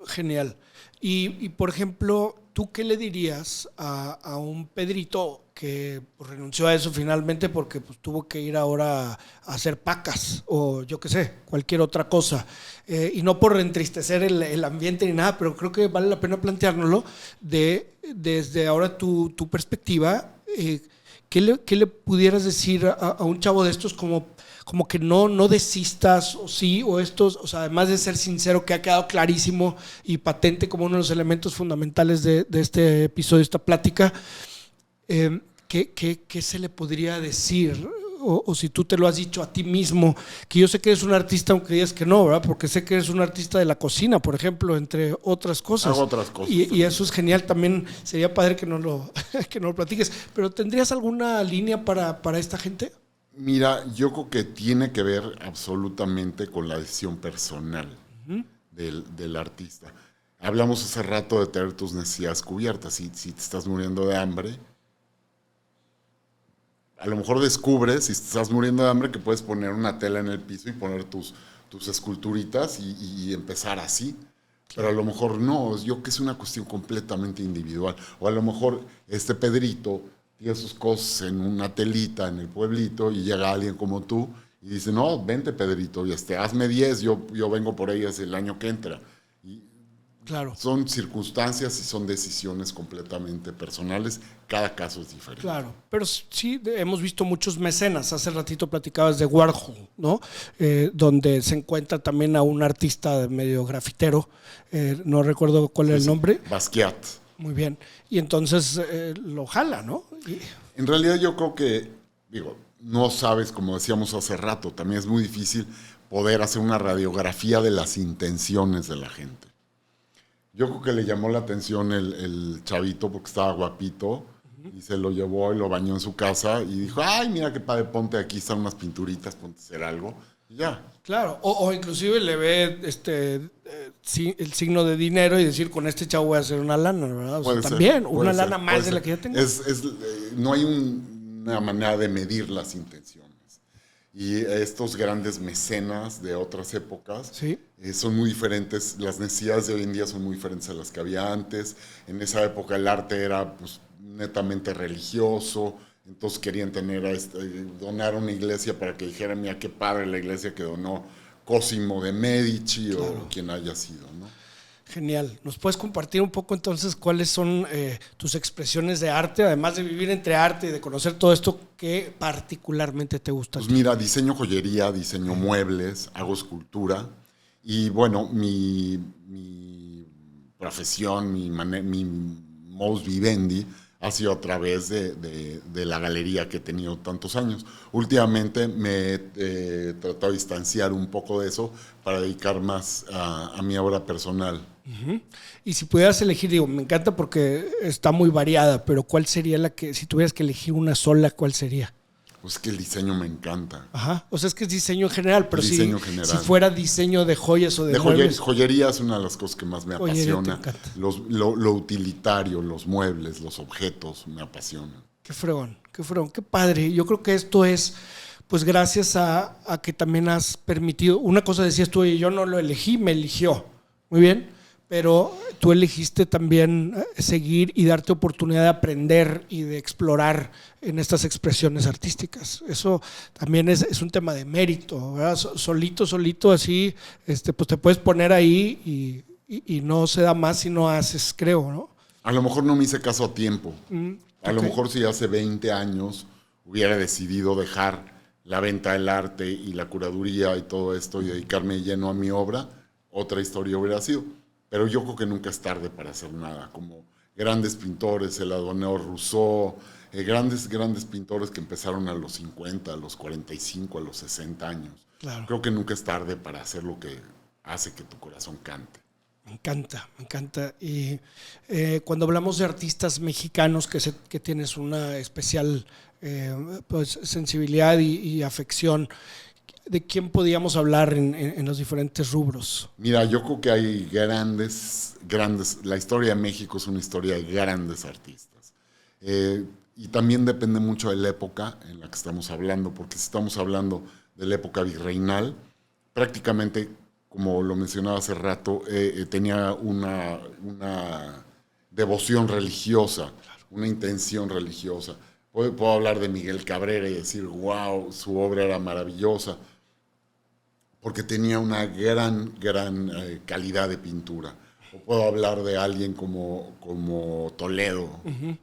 Genial. Y por ejemplo, ¿tú qué le dirías a un Pedrito que renunció a eso finalmente porque pues, tuvo que ir ahora a hacer pacas o yo qué sé, cualquier otra cosa? Y no por entristecer el ambiente ni nada, pero creo que vale la pena planteárnoslo desde ahora tu perspectiva. ¿Qué le pudieras decir a un chavo de estos como como que no desistas, o sí, o estos, o sea, además de ser sincero, que ha quedado clarísimo y patente como uno de los elementos fundamentales de este episodio, esta plática, ¿qué se le podría decir? O si tú te lo has dicho a ti mismo, que yo sé que eres un artista, aunque digas que no, ¿verdad? Porque sé que eres un artista de la cocina, por ejemplo, entre otras cosas. Hago otras cosas. Y eso es genial, también sería padre que nos lo, que nos lo platiques. Pero ¿tendrías alguna línea para esta gente? Mira, yo creo que tiene que ver absolutamente con la decisión personal del artista. Hablamos hace rato de tener tus necesidades cubiertas. Si te estás muriendo de hambre, a lo mejor descubres, si estás muriendo de hambre, que puedes poner una tela en el piso y poner tus esculturitas y empezar así. Pero a lo mejor no, yo creo que es una cuestión completamente individual. O a lo mejor este Pedrito tiene sus cosas en una telita en el pueblito y llega alguien como tú y dice, no, vente Pedrito, y hazme 10, yo vengo por ellas el año que entra. Y claro. Son circunstancias y son decisiones completamente personales, cada caso es diferente. Claro, pero sí hemos visto muchos mecenas. Hace ratito platicabas de Warhol, ¿no? Donde se encuentra también a un artista medio grafitero, no recuerdo cuál era el nombre. Basquiat. Muy bien. Y entonces lo jala, ¿no? En realidad yo creo que, no sabes, como decíamos hace rato, también es muy difícil poder hacer una radiografía de las intenciones de la gente. Yo creo que le llamó la atención el chavito porque estaba guapito y se lo llevó y lo bañó en su casa y dijo, ay, mira qué padre, ponte aquí, están unas pinturitas, ponte a hacer algo y ya. Claro, o inclusive le ve el signo de dinero y decir, con este chavo voy a hacer una lana, ¿verdad? O sea, también, una lana más de la que ya tengo. No hay una manera de medir las intenciones. Y estos grandes mecenas de otras épocas ¿sí? Son muy diferentes. Las necesidades de hoy en día son muy diferentes a las que había antes. En esa época el arte era pues, netamente religioso. Entonces querían donar una iglesia para que dijeran, mira qué padre la iglesia que donó Cosimo de Medici, claro, o quien haya sido, ¿no? Genial. ¿Nos puedes compartir un poco entonces cuáles son tus expresiones de arte, además de vivir entre arte y de conocer todo esto, que particularmente te gusta? Pues mira, diseño joyería, diseño muebles, hago escultura y bueno, mi profesión, mi modus vivendi ha sido a través de la galería que he tenido tantos años. Últimamente me he tratado de distanciar un poco de eso para dedicar más a mi obra personal. Uh-huh. Y si pudieras elegir, digo, me encanta porque está muy variada, pero ¿cuál sería la que, si tuvieras que elegir una sola, cuál sería? Pues que el diseño me encanta. Ajá, o sea, es que es diseño en general, pero si fuera diseño de joyas o de muebles. Joyería es una de las cosas que más me apasiona. Te encanta. Lo utilitario, los muebles, los objetos me apasionan. Qué fregón, qué padre. Yo creo que esto es, pues gracias a que también has permitido, una cosa decías tú, yo no lo elegí, me eligió. Muy bien. Pero tú elegiste también seguir y darte oportunidad de aprender y de explorar en estas expresiones artísticas. Eso también es un tema de mérito, ¿verdad? Solito así, pues te puedes poner ahí y no se da más si no haces, creo, ¿no? A lo mejor no me hice caso a tiempo. A lo mejor si hace 20 años hubiera decidido dejar la venta del arte y la curaduría y todo esto y dedicarme lleno a mi obra, otra historia hubiera sido. Pero yo creo que nunca es tarde para hacer nada, como grandes pintores, el Adoneo Rousseau, grandes pintores que empezaron a los 50, a los 45, a los 60 años. Claro. Creo que nunca es tarde para hacer lo que hace que tu corazón cante. Me encanta. Y cuando hablamos de artistas mexicanos que tienes una especial pues, sensibilidad y afección, ¿de quién podíamos hablar en los diferentes rubros? Mira, yo creo que hay grandes, la historia de México es una historia de grandes artistas. Y también depende mucho de la época en la que estamos hablando, porque si estamos hablando de la época virreinal, prácticamente, como lo mencionaba hace rato, tenía una devoción religiosa, una intención religiosa. Puedo hablar de Miguel Cabrera y decir, wow, su obra era maravillosa, porque tenía una gran calidad de pintura. O puedo hablar de alguien como Toledo, uh-huh,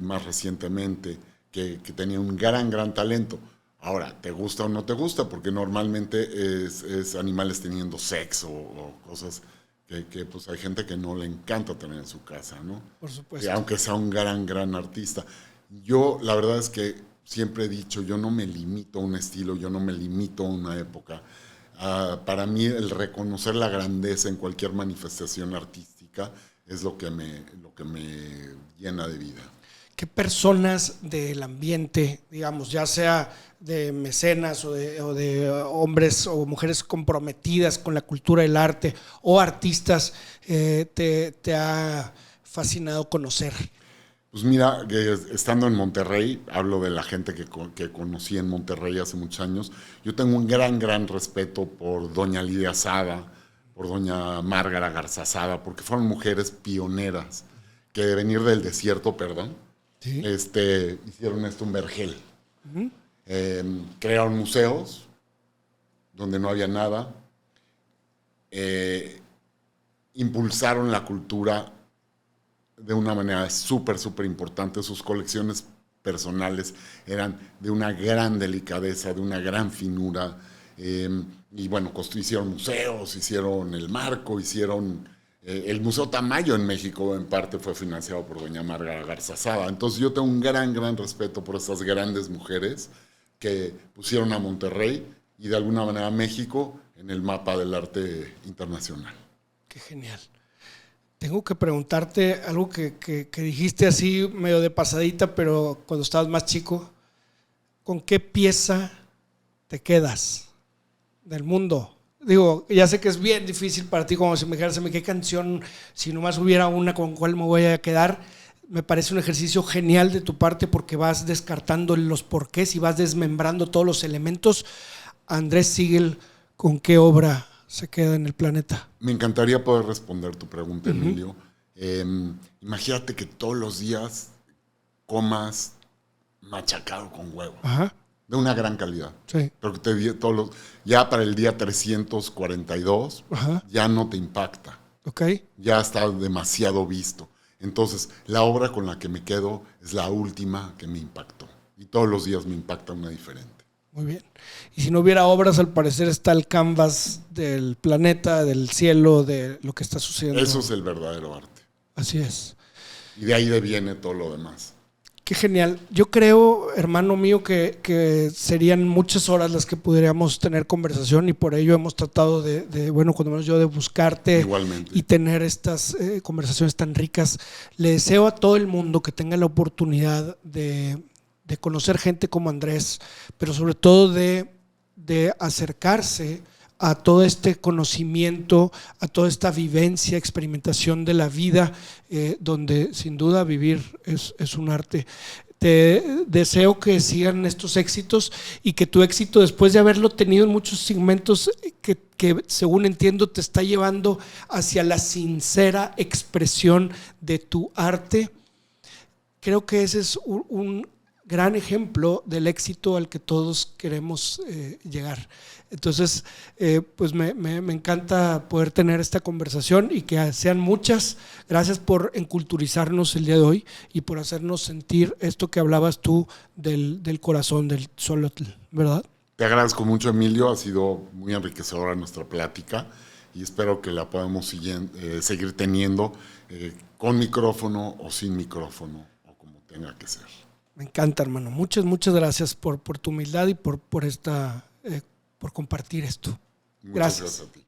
más recientemente, que tenía un gran talento. Ahora, ¿te gusta o no te gusta? Porque normalmente es animales teniendo sexo o cosas que pues hay gente que no le encanta tener en su casa, ¿no? Por supuesto. Aunque sea un gran artista. Yo, la verdad es que siempre he dicho, yo no me limito a un estilo, yo no me limito a una época. Para mí, el reconocer la grandeza en cualquier manifestación artística es lo que me llena de vida. ¿Qué personas del ambiente, digamos, ya sea de mecenas o de hombres o mujeres comprometidas con la cultura del arte o artistas, te ha fascinado conocer? Pues mira, estando en Monterrey, hablo de la gente que conocí en Monterrey hace muchos años, yo tengo un gran respeto por doña Lidia Sada, por doña Márgara Garza Sada, porque fueron mujeres pioneras que de venir del desierto, ¿Sí? Hicieron esto en Vergel. Crearon museos donde no había nada, impulsaron la cultura de una manera súper importante. Sus colecciones personales eran de una gran delicadeza, de una gran finura. Y bueno, hicieron museos, hicieron el Marco, hicieron el Museo Tamayo en México, en parte fue financiado por doña Márgara Garza Sada. Entonces yo tengo un gran respeto por estas grandes mujeres que pusieron a Monterrey y de alguna manera a México en el mapa del arte internacional. Qué genial. Tengo que preguntarte algo que dijiste así medio de pasadita, pero cuando estabas más chico, ¿con qué pieza te quedas del mundo? Digo, ya sé que es bien difícil para ti, como si me dijeras qué canción, si nomás hubiera una con cuál me voy a quedar. Me parece un ejercicio genial de tu parte porque vas descartando los porqués y vas desmembrando todos los elementos. Andrés Siegel, ¿con qué obra se queda en el planeta? Me encantaría poder responder tu pregunta, Emilio. Imagínate que todos los días comas machacado con huevo. Ajá. De una gran calidad. Sí. Pero que ya para el día 342, Ajá. ya no te impacta. Ok. Ya está demasiado visto. Entonces, la obra con la que me quedo es la última que me impactó. Y todos los días me impacta una diferente. Muy bien. Y si no hubiera obras, al parecer está el canvas del planeta, del cielo, de lo que está sucediendo. Eso es el verdadero arte. Así es. Y de ahí deviene todo lo demás. Qué genial. Yo creo, hermano mío, que serían muchas horas las que podríamos tener conversación y por ello hemos tratado bueno, cuando menos yo, de buscarte. Igualmente. Y tener estas conversaciones tan ricas. Le deseo a todo el mundo que tenga la oportunidad de conocer gente como Andrés, pero sobre todo de acercarse a todo este conocimiento, a toda esta vivencia, experimentación de la vida, donde sin duda vivir es un arte. Te deseo que sigan estos éxitos y que tu éxito, después de haberlo tenido en muchos segmentos que según entiendo te está llevando hacia la sincera expresión de tu arte, creo que ese es un gran ejemplo del éxito al que todos queremos llegar. Entonces, pues me encanta poder tener esta conversación y que sean muchas. Gracias por enculturizarnos el día de hoy y por hacernos sentir esto que hablabas tú del corazón, del Xolotl, ¿verdad? Te agradezco mucho, Emilio. Ha sido muy enriquecedora nuestra plática y espero que la podamos seguir teniendo con micrófono o sin micrófono o como tenga que ser. Me encanta, hermano. Muchas gracias por tu humildad y por compartir esto. Muchas gracias a ti.